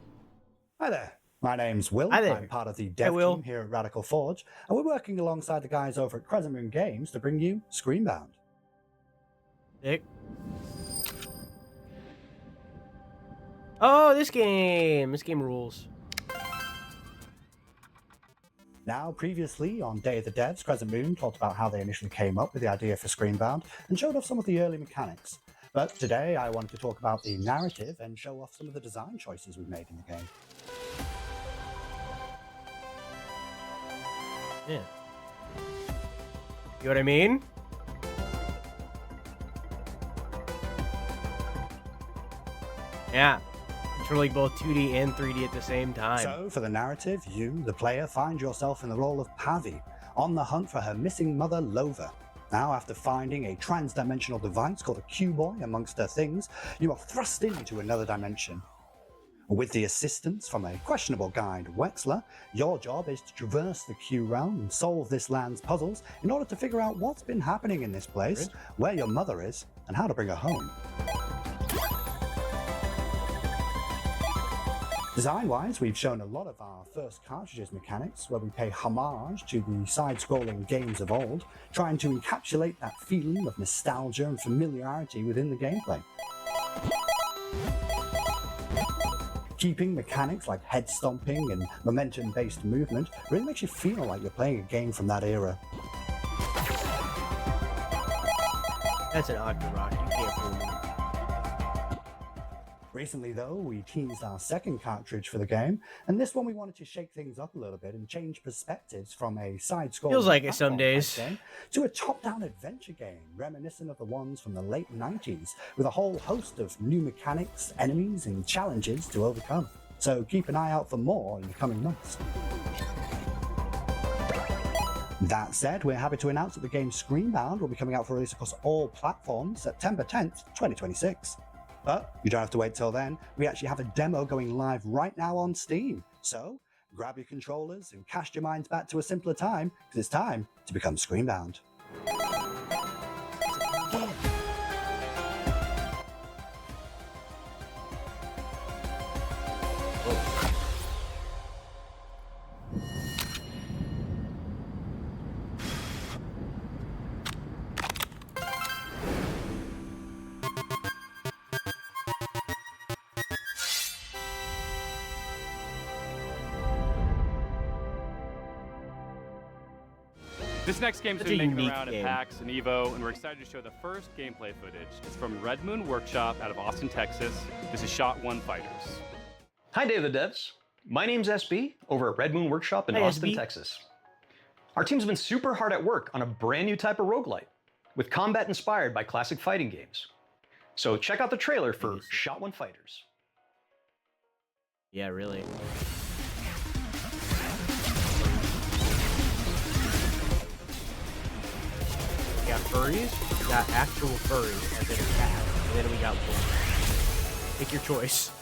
Hi there. My name's Will. Hi there. I'm part of the Hi, dev Will. team here at Radical Forge, and we're working alongside the guys over at Crescent Moon Games to bring you Screenbound. Nick. Oh, this game rules. Now, previously on Day of the Devs, Crescent Moon talked about how they initially came up with the idea for Screenbound and showed off some of the early mechanics. But today I wanted to talk about the narrative and show off some of the design choices we've made in the game. Yeah. You know what I mean? Yeah. Controlling both 2D and 3D at the same time. So, for the narrative, you, the player, find yourself in the role of Pavi, on the hunt for her missing mother, Lova. Now, after finding a trans-dimensional device called a Q-Boy amongst her things, you are thrust into another dimension. With the assistance from a questionable guide, Wexler, your job is to traverse the Q realm and solve this land's puzzles in order to figure out what's been happening in this place, where your mother is, and how to bring her home. Design-wise, we've shown a lot of our first cartridges mechanics, where we pay homage to the side-scrolling games of old, trying to encapsulate that feeling of nostalgia and familiarity within the gameplay. Keeping mechanics like head stomping and momentum-based movement really makes you feel like you're playing a game from that era. That's an Octorok. You can't fool me. Recently, though, we teased our second cartridge for the game, and this one we wanted to shake things up a little bit and change perspectives from a side-scrolling Feels like it some platform days. game to a top-down adventure game, reminiscent of the ones from the late 90s, with a whole host of new mechanics, enemies, and challenges to overcome. So keep an eye out for more in the coming months. That said, we're happy to announce that the game Screenbound will be coming out for release across all platforms September 10th, 2026. But you don't have to wait till then. We actually have a demo going live right now on Steam. So grab your controllers and cast your minds back to a simpler time, because it's time to become Screenbound. This next game's Such been a making unique around at game. PAX and EVO, and we're excited to show the first gameplay footage. It's from Red Moon Workshop out of Austin, Texas. This is Shot One Fighters. Hi, Day of the Devs. My name's SB over at Red Moon Workshop in Hi, Austin, SB. Texas. Our team's been super hard at work on a brand new type of roguelite, with combat inspired by classic fighting games. So check out the trailer for Shot One Fighters. Yeah, really. We got furries, we got actual furries, as in a cat, and then we got wolves. Pick your choice.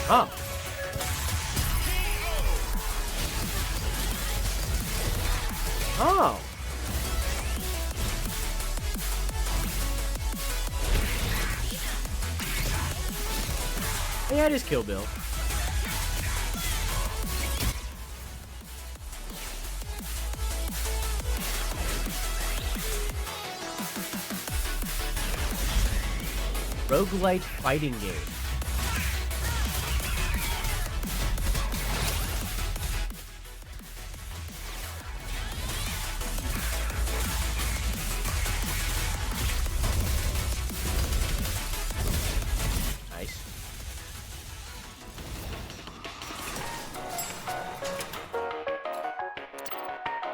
Oh. Oh. Yeah, it is Kill Bill. Roguelite fighting game. Nice.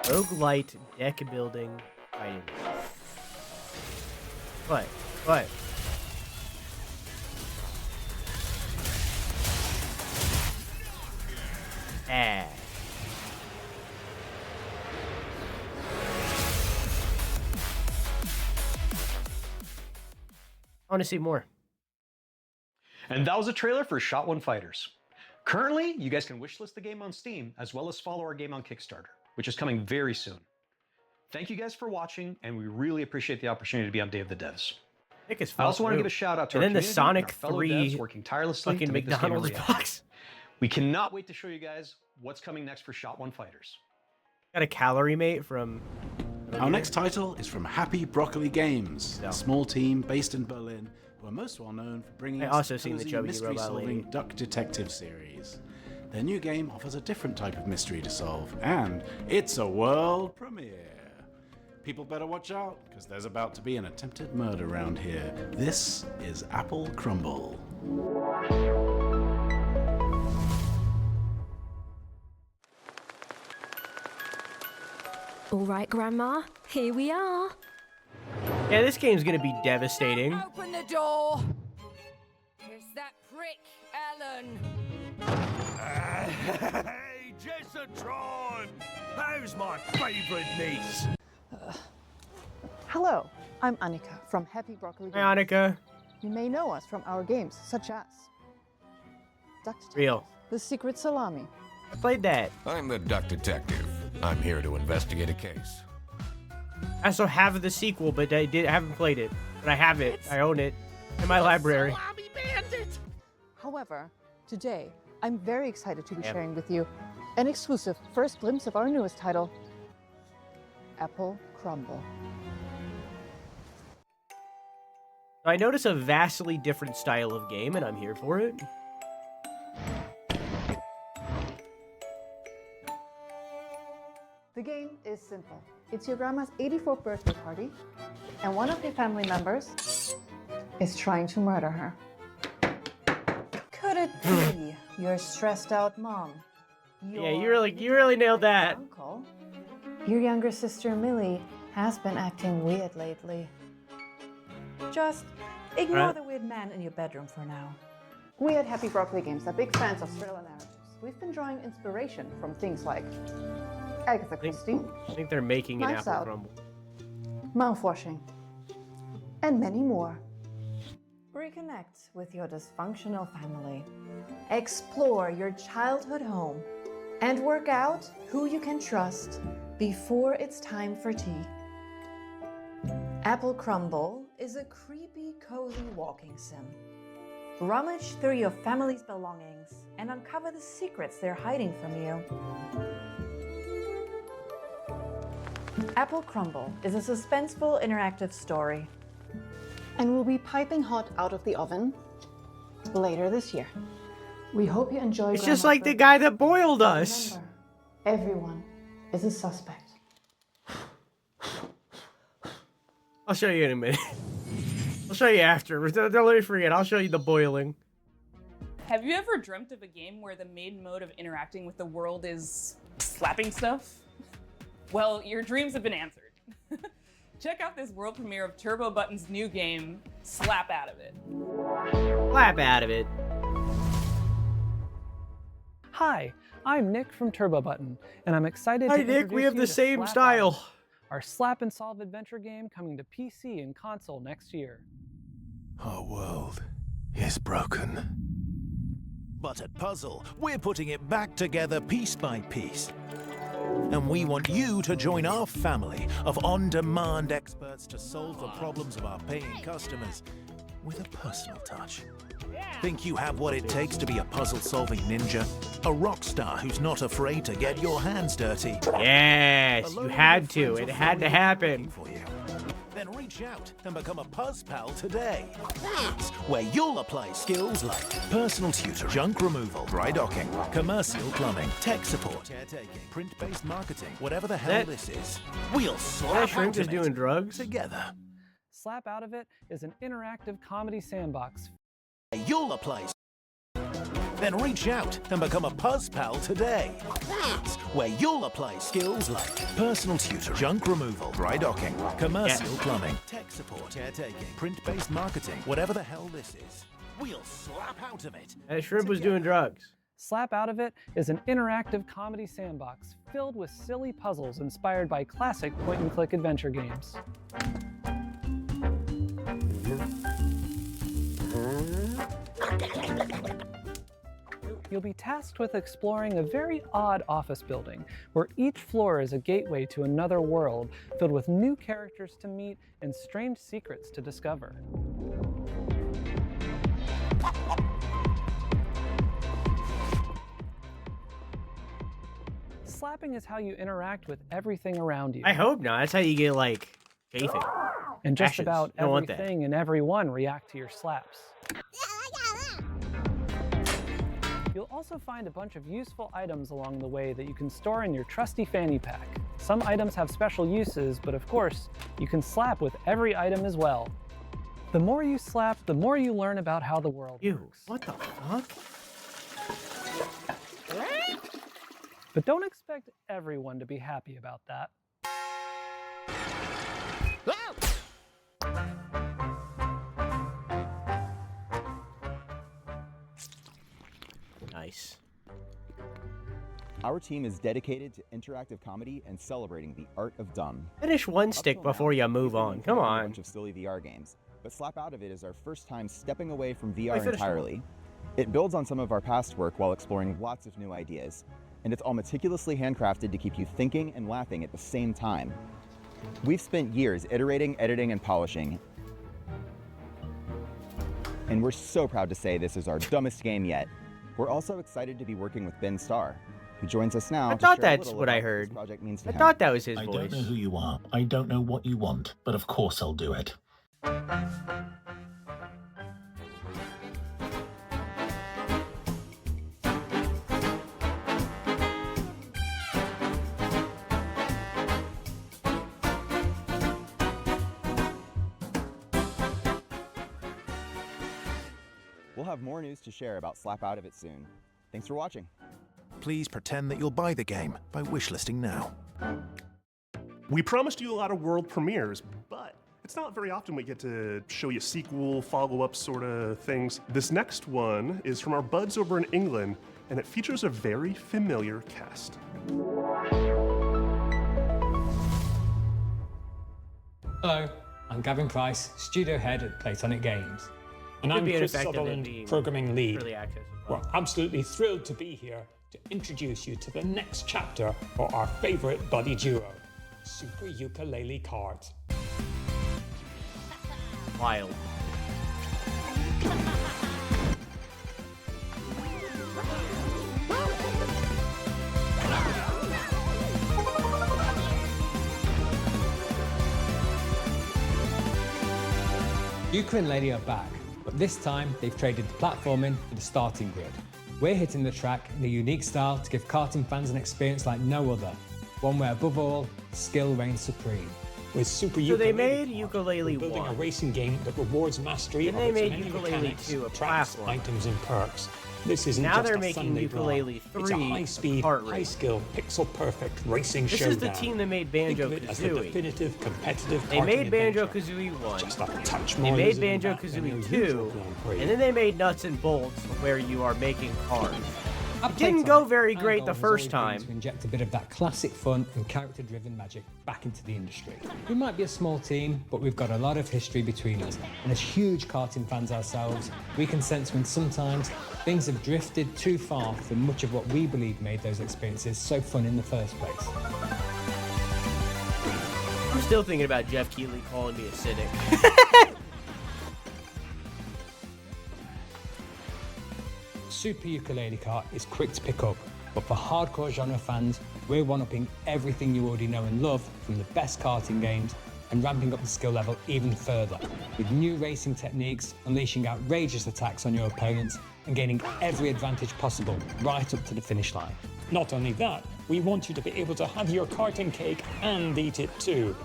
Roguelite deck building fighting game. What? What? Ah. I want to see more. And that was a trailer for Shot One Fighters. Currently, you guys can wishlist the game on Steam, as well as follow our game on Kickstarter, which is coming very soon. Thank you guys for watching, and we really appreciate the opportunity to be on Day of the Devs. I also want to give a shout out to and our then the community Sonic and our fellow 3 devs working tirelessly fucking to make this game a McDonald's reality. box. We cannot wait to show you guys what's coming next for Shot One Fighters. Got a calorie mate from. Our next title is from Happy Broccoli Games, a small team based in Berlin who are most well known for bringing I us also the seen the cozy chubby mystery-solving robot lady. Duck Detective series. Their new game offers a different type of mystery to solve, and it's a world premiere. People better watch out, because there's about to be an attempted murder around here. This is Apple Crumble. All right, Grandma, here we are. Yeah, this game's gonna be devastating. Open the door. It's that prick, Ellen. Hey, Jessatron! How's my favourite niece? Hello, I'm Annika from Happy Broccoli Games. Hi, Annika. You may know us from our games, such as Duck Detective, Real. The Secret Salami. I played that. I'm the Duck Detective. I'm here to investigate a case. I also have the sequel, but I haven't played it. But I have it. I own it in my library. However, today, I'm very excited to be sharing with you an exclusive first glimpse of our newest title, Apple Crumble. I notice a vastly different style of game, and I'm here for it. The game is simple. It's your grandma's 84th birthday party, and one of your family members is trying to murder her. Could it be your stressed out mom? Yeah, you really nailed that. Uncle? Your younger sister Millie has been acting weird lately. Just ignore the weird man in your bedroom for now. We at Happy Broccoli Games are big fans of thriller narratives. We've been drawing inspiration from things like Agatha Christie, I think they're making an Knives Apple Out. Crumble. mouthwashing, and many more. Reconnect with your dysfunctional family. Explore your childhood home and work out who you can trust before it's time for tea. Apple Crumble is a creepy, cozy walking sim. Rummage through your family's belongings and uncover the secrets they're hiding from you. Apple Crumble is a suspenseful interactive story and will be piping hot out of the oven later this year. We hope you enjoy. It's just like the guy that boiled But us. remember, everyone is a suspect. I'll show you in a minute. I'll show you after. Don't let me forget. I'll show you the boiling. Have you ever dreamt of a game where the main mode of interacting with the world is slapping stuff? Well, your dreams have been answered. Check out this world premiere of Turbo Button's new game, Slap Out of It. Slap out of it. Hi, I'm Nick from Turbo Button, and I'm excited Hi, to Nick. introduce We have you the to same Slap style. Out, our slap and solve adventure game coming to PC and console next year. Our world is broken. But at Puzzle, we're putting it back together piece by piece. And we want you to join our family of on-demand experts to solve the problems of our paying customers with a personal touch. Think you have what it takes to be a puzzle-solving ninja? A rock star who's not afraid to get your hands dirty? Yes, you had to. It had to happen. Then reach out and become a Puzz Pal today. That's where you'll apply skills like personal tutor, junk removal, dry docking, commercial plumbing, tech support, caretaking, print-based marketing, whatever the hell this is. We'll slap Shrimp is out doing drugs together. Slap Out of It is an interactive comedy sandbox. You'll apply. Then reach out and become a Puzz Pal today. That's where you'll apply skills like personal tutor, junk removal, dry docking, commercial plumbing, tech support, caretaking, print-based marketing, whatever the hell this is. We'll slap out of it. That shrimp was doing drugs. Slap Out of It is an interactive comedy sandbox filled with silly puzzles inspired by classic point-and-click adventure games. You'll be tasked with exploring a very odd office building, where each floor is a gateway to another world filled with new characters to meet and strange secrets to discover. Slapping is how you interact with everything around you. I hope not. That's how you get, like, chafing. And just Ashes. about You don't want that. everything and everyone react to your slaps. You'll also find a bunch of useful items along the way that you can store in your trusty fanny pack. Some items have special uses, but of course, you can slap with every item as well. The more you slap, the more you learn about how the world works. What the fuck? But don't expect everyone to be happy about that. Nice. Our team is dedicated to interactive comedy and celebrating the art of dumb. Finish one stick before you move on. Come A on. bunch of silly VR games, but Slap Out of It is our first time stepping away from VR finished entirely. It builds on some of our past work while exploring lots of new ideas, and it's all meticulously handcrafted to keep you thinking and laughing at the same time. We've spent years iterating, editing, and polishing, and we're so proud to say this is our dumbest game yet. We're also excited to be working with Ben Starr, who joins us now. I to thought share a that's little what I about heard. this project means to I him. thought that was his I voice. don't know who you are. I don't know what you want, but of course I'll do it. We'll have more news to share about Slap Out of It soon. Thanks for watching. Please pretend that you'll buy the game by wishlisting now. We promised you a lot of world premieres, but it's not very often we get to show you sequel, follow-up sort of things. This next one is from our buds over in England, and it features a very familiar cast. Hello, I'm Gavin Price, studio head at Platonic Games. And Could I'm be Chris ineffective at Sutherland, being programming lead. early access as We're absolutely thrilled to be here to introduce you to the next chapter for our favorite buddy duo, Super Ukulele Cards. Wild. Ukulele are back, but this time they've traded the platforming for the starting grid. We're hitting the track in a unique style to give karting fans an experience like no other, one where above all, skill reigns supreme. With Super So Ukulele they made Cards, Ukulele we're building 1. a racing game that rewards mastery Then of they its made many Ukulele mechanics, 2 a tracks, platform. items, and perks. This isn't Now just they're a making Sunday Ukulele brawl. It's a 3 high-speed, kart race. high-skill, pixel-perfect racing This showdown. is the team that made Think of it as the Banjo-Kazooie. definitive competitive They karting made adventure. Banjo-Kazooie 1. Just a touch They more made lizard than that than your Banjo-Kazooie usual 2. Grand Prix. And then they made Nuts and Bolts, where you are making cars. At It didn't Platonic, go very our great goal the has first always been time. to inject a bit of that classic fun and character-driven magic back into the industry. We might be a small team, but we've got a lot of history between us. And as huge karting fans ourselves, we can sense when sometimes things have drifted too far from much of what we believe made those experiences so fun in the first place. I'm still thinking about Jeff Keighley calling me acidic. Super Ukulele Kart is quick to pick up, but for hardcore genre fans, we're one-upping everything you already know and love from the best karting games and ramping up the skill level even further, with new racing techniques, unleashing outrageous attacks on your opponents, and gaining every advantage possible right up to the finish line. Not only that, we want you to be able to have your karting cake and eat it too.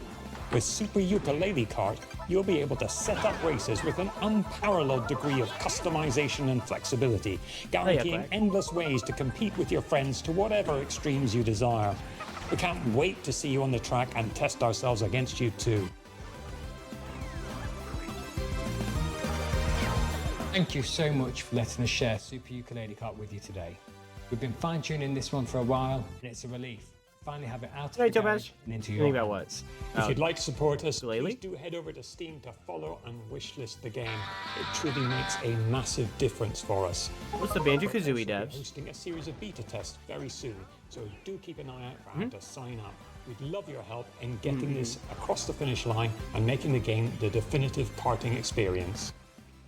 With Super Ukulele Kart, you'll be able to set up races with an unparalleled degree of customization and flexibility, guaranteeing endless ways to compete with your friends to whatever extremes you desire. We can't wait to see you on the track and test ourselves against you too. Thank you so much for letting us share Super Ukulele Kart with you today. We've been fine-tuning this one for a while, and it's a relief. Finally have it out of the garage and into your hands. If you'd like to support us, please do head over to Steam to follow and wishlist the game. It truly makes a massive difference for us. What's the Banjo-Kazooie devs? We're hosting a series of beta tests very soon, so do keep an eye out for how to sign up. We'd love your help in getting this across the finish line and making the game the definitive karting experience.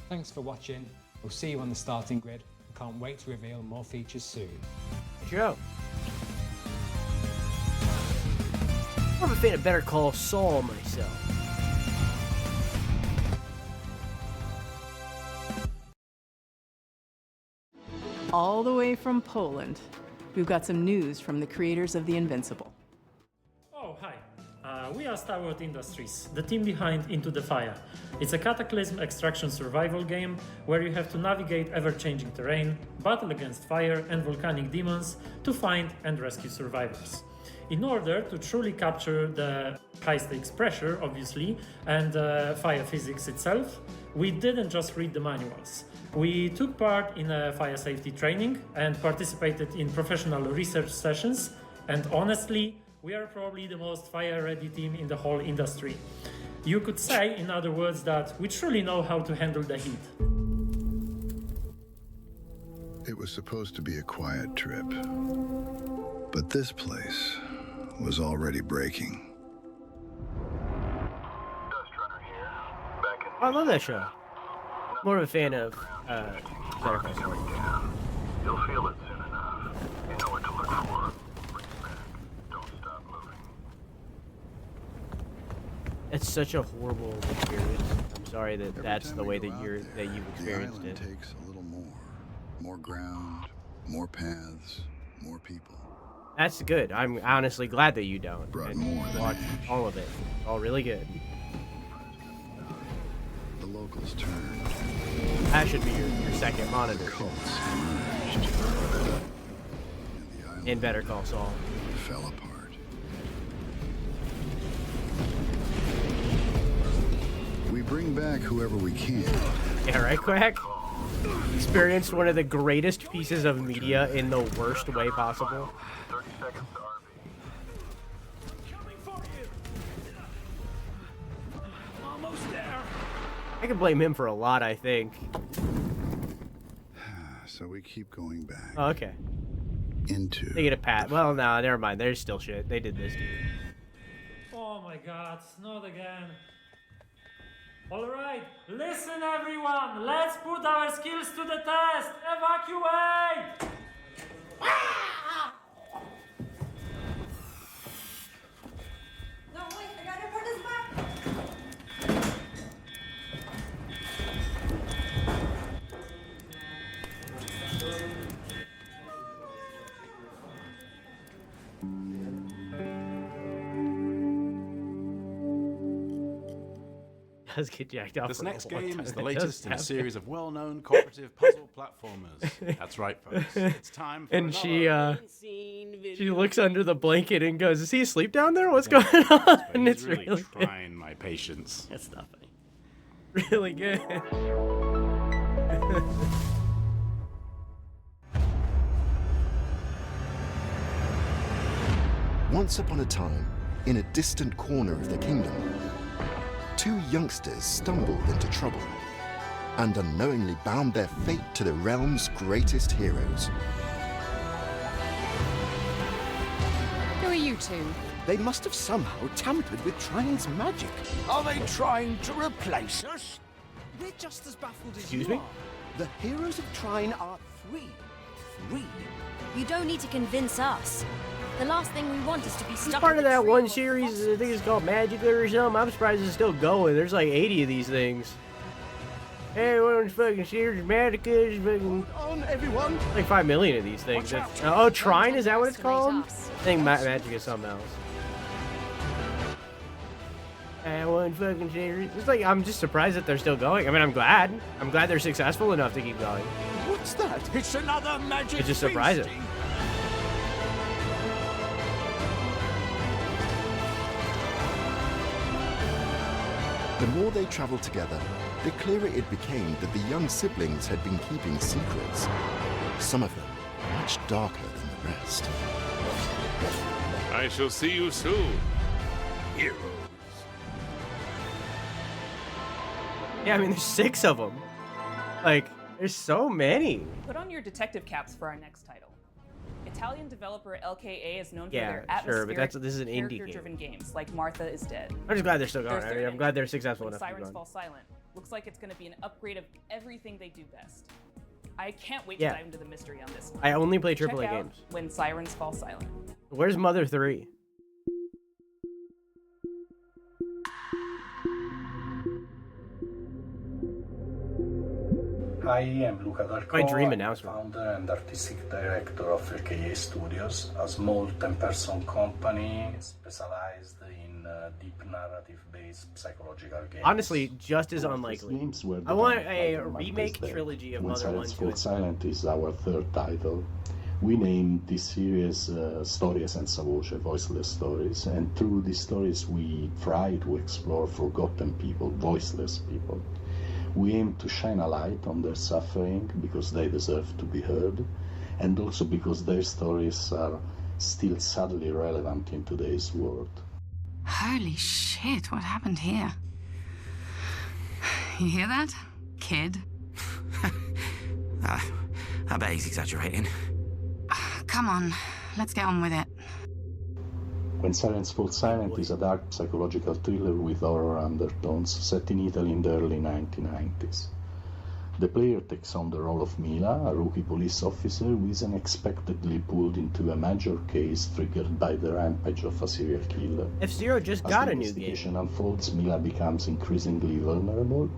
Thanks for watching. We'll see you on the starting grid. I can't wait to reveal more features soon. Joe. I'm a fan of Better Call Saul myself. All the way from Poland, we've got some news from the creators of The Invincible. Oh, hi. We are Starwood Industries, the team behind Into the Fire. It's a cataclysm extraction survival game where you have to navigate ever-changing terrain, battle against fire and volcanic demons to find and rescue survivors. In order to truly capture the high-stakes pressure, obviously, and fire physics itself, we didn't just read the manuals. We took part in a fire safety training and participated in professional research sessions, and honestly, we are probably the most fire-ready team in the whole industry. You could say, in other words, that we truly know how to handle the heat. It was supposed to be a quiet trip, but this place was already breaking. I love that show. More of a fan of Better Call Saul. You'll feel it soon enough. You know what to look for. Bring it back. Don't stop moving. It's such a horrible experience. I'm sorry that that's the way that you've experienced it. The island takes a little more ground, more paths, more people. That's good. I'm honestly glad that you don't. Brought And more than watch all of it. All really good. The locals turned. That should be your second monitor. In Better Call Saul. Fell apart. We bring back whoever we can. Yeah, right, Quack? Experienced one of the greatest pieces of media in the worst way possible. 30 seconds to RV. Almost there. I can blame him for a lot, I think. So we keep going back. Oh, okay. Into. They get a pat. Well, no, never mind. There's still shit. They did this, dude. Oh my god, not again. Alright, listen everyone, let's put our skills to the test! Evacuate! No, wait, I gotta put this back! Does get jacked up. This for a next long game time. is the It latest does in a happen. series of well-known cooperative puzzle platformers. That's right, folks. It's time for And another... she looks under the blanket and goes, "Is he asleep down there? What's going on?" And He's it's really really good. trying my patience. That's not funny. Really good. Once upon a time, in a distant corner of the kingdom, two youngsters stumbled into trouble and unknowingly bound their fate to the realm's greatest heroes. Who are you two? They must have somehow tampered with Trine's magic. Are they trying to replace us? We're just as baffled as Excuse you me? are. The heroes of Trine are three. You don't need to convince us. The last thing we want is to be It's stuck. part of in a that tree one with series, I think it's called Magical or something. I'm surprised it's still going. There's like 80 of these things. Hey, one's fucking series, Magica, fucking... On, everyone! Like 5 million of these things. Oh, Trine, is that what it's called? I think Magic is something else. And one fucking series. It's like, I'm just surprised that they're still going. I mean, I'm glad. I'm glad they're successful enough to keep going. What's that? It's another magic It's just surprising. beastie. The more they traveled together, the clearer it became that the young siblings had been keeping secrets. Some of them much darker than the rest. I shall see you soon, heroes. Yeah, I mean, there's 6 of them. Like, there's so many. Put on your detective caps for our next title. Italian developer LKA is known for Yeah, their sure, but atmospheric, this is an indie game. character-driven games like Martha is Dead. I'm just glad they're still going. Their I mean, third I'm glad they're successful When enough to keep Sirens going. Fall Silent looks like it's going to be an upgrade of everything they do best. I can't wait Yeah. to dive into the mystery on this one. I only play Check AAA out games. When Sirens Fall Silent. Where's Mother 3? Hi, I'm Luca My Dalco. dream I'm announcement. Founder and artistic director of LKA Studios, a small 10-person company specialized in deep narrative-based psychological games. Honestly, just as unlikely. I want a remake trilogy of When Mother 1, Silence 2, and Falls Silent is our third title. We named this series Storie senza voce, voiceless stories, and through these stories we try to explore forgotten people, voiceless people. We aim to shine a light on their suffering because they deserve to be heard, and also because their stories are still sadly relevant in today's world. Holy shit, what happened here? You hear that, kid? I bet he's exaggerating. Come on, let's get on with it. When Silence Falls Silent is a dark psychological thriller with horror undertones set in Italy in the early 1990s. The player takes on the role of Mila, a rookie police officer who is unexpectedly pulled into a major case triggered by the rampage of a serial killer. F-Zero just As got the a new game. investigation unfolds, Mila becomes increasingly vulnerable,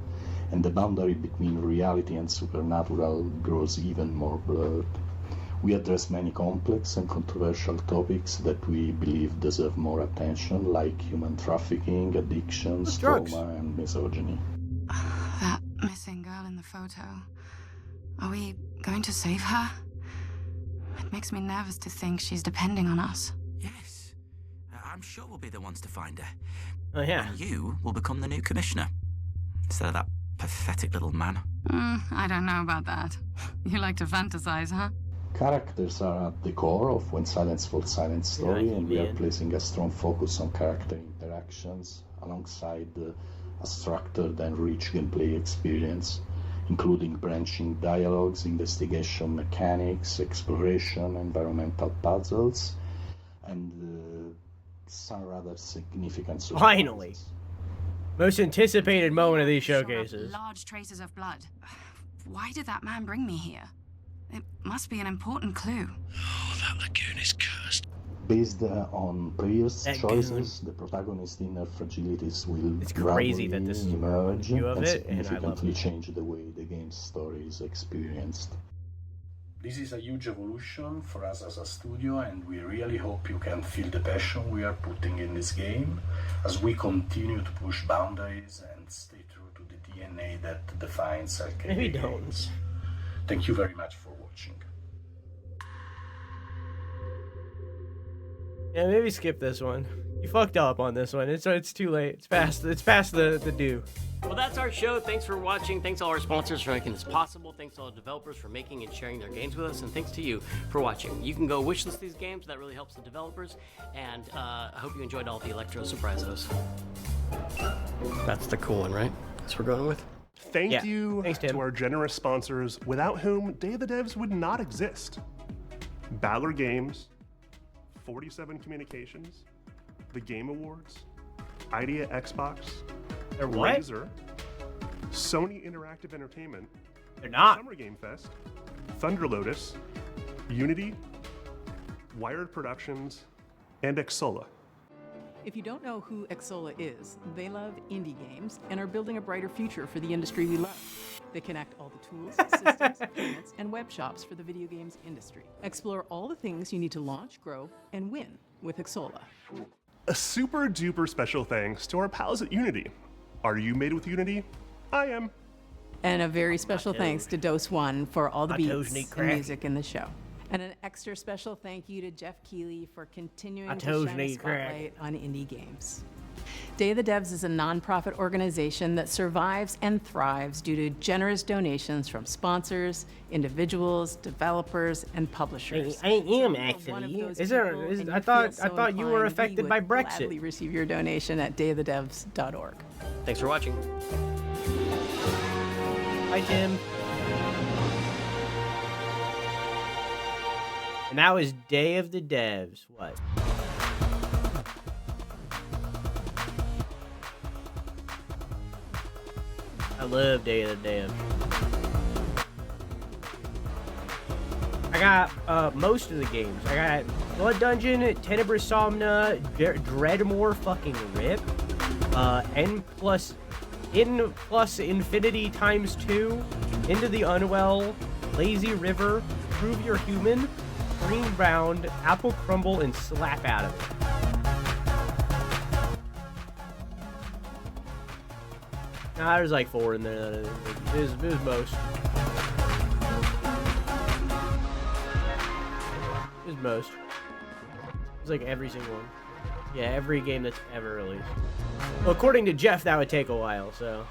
and the boundary between reality and supernatural grows even more blurred. We address many complex and controversial topics that we believe deserve more attention, like human trafficking, addictions, trauma, and misogyny. That missing girl in the photo. Are we going to save her? It makes me nervous to think she's depending on us. Yes. I'm sure we'll be the ones to find her. Oh, yeah. And you will become the new commissioner. Instead of that pathetic little man. I don't know about that. You like to fantasize, huh? Characters are at the core of When Silence Falls Silent story, and we are placing a strong focus on character interactions alongside a structured and rich gameplay experience, including branching dialogues, investigation mechanics, exploration, environmental puzzles, and some rather significant surprises. Finally. Most anticipated moment of these showcases. Large traces of blood. Why did that man bring me here? It must be an important clue. Oh, that lagoon is cursed. Based on previous That choices, the protagonist's inner fragilities will It's crazy that this is a emerge view of and it, and I love significantly change the way the game's story is experienced. This is a huge evolution for us as a studio, and we really hope you can feel the passion we are putting in this game as we continue to push boundaries and stay true to the DNA that defines LKA Maybe games. don't. Thank you very much for watching. Yeah, maybe skip this one. You fucked up on this one. It's too late. It's past the due. Well, that's our show. Thanks for watching. Thanks to all our sponsors for making this possible. Thanks to all the developers for making and sharing their games with us. And thanks to you for watching. You can go wishlist these games. That really helps the developers. And I hope you enjoyed all the Electro Surprisos. That's the cool one, right? That's what we're going with? Thank you Thanks, to our generous sponsors, without whom Day of the Devs would not exist. Baller Games, 47 Communications, the Game Awards, Idea Xbox, They're what? Razer, Sony Interactive Entertainment, They're not. Summer Game Fest, Thunder Lotus, Unity, Wired Productions, and Xsolla. If you don't know who Xsolla is, they love indie games and are building a brighter future for the industry we love. They connect all the tools, systems, payments, and web shops for the video games industry. Explore all the things you need to launch, grow, and win with Xsolla. A super duper special thanks to our pals at Unity. Are you made with Unity? I am. And a very special thanks to Dose One for all the My toes beats need and cracking. music in the show. And an extra special thank you to Jeff Keighley for continuing My to toes shine a need cracking. spotlight on indie games. Day of the Devs is a nonprofit organization that survives and thrives due to generous donations from sponsors, individuals, developers, and publishers. I am One of actually. those Is there? people Is, and I you thought feel I so thought you were inclined, we affected by would Brexit. gladly receive your donation at dayofthedevs.org. Thanks for watching. Hi, Tim. And that was Day of the Devs. What? I love Day of the Devs. I got most of the games. I got Blood Dungeon, Tenebris Somna, Dreadmore fucking Rip, N plus Infinity times 2, Into the Unwell, Lazy River, Prove You're Human, Green Bound, Apple Crumble, and Slap Out of It. Nah, there's like 4 in there. It was most. It was most. It's like every single one. Yeah, every game that's ever released. Well, according to Jeff, that would take a while, so.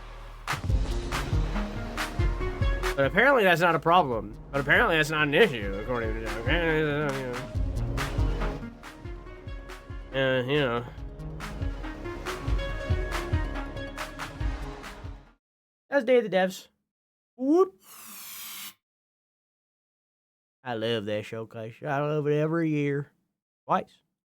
But apparently that's not a problem. But apparently that's not an issue, according to Jeff. You know. That's Day of the Devs. Whoop. I love that showcase. I love it every year. Twice.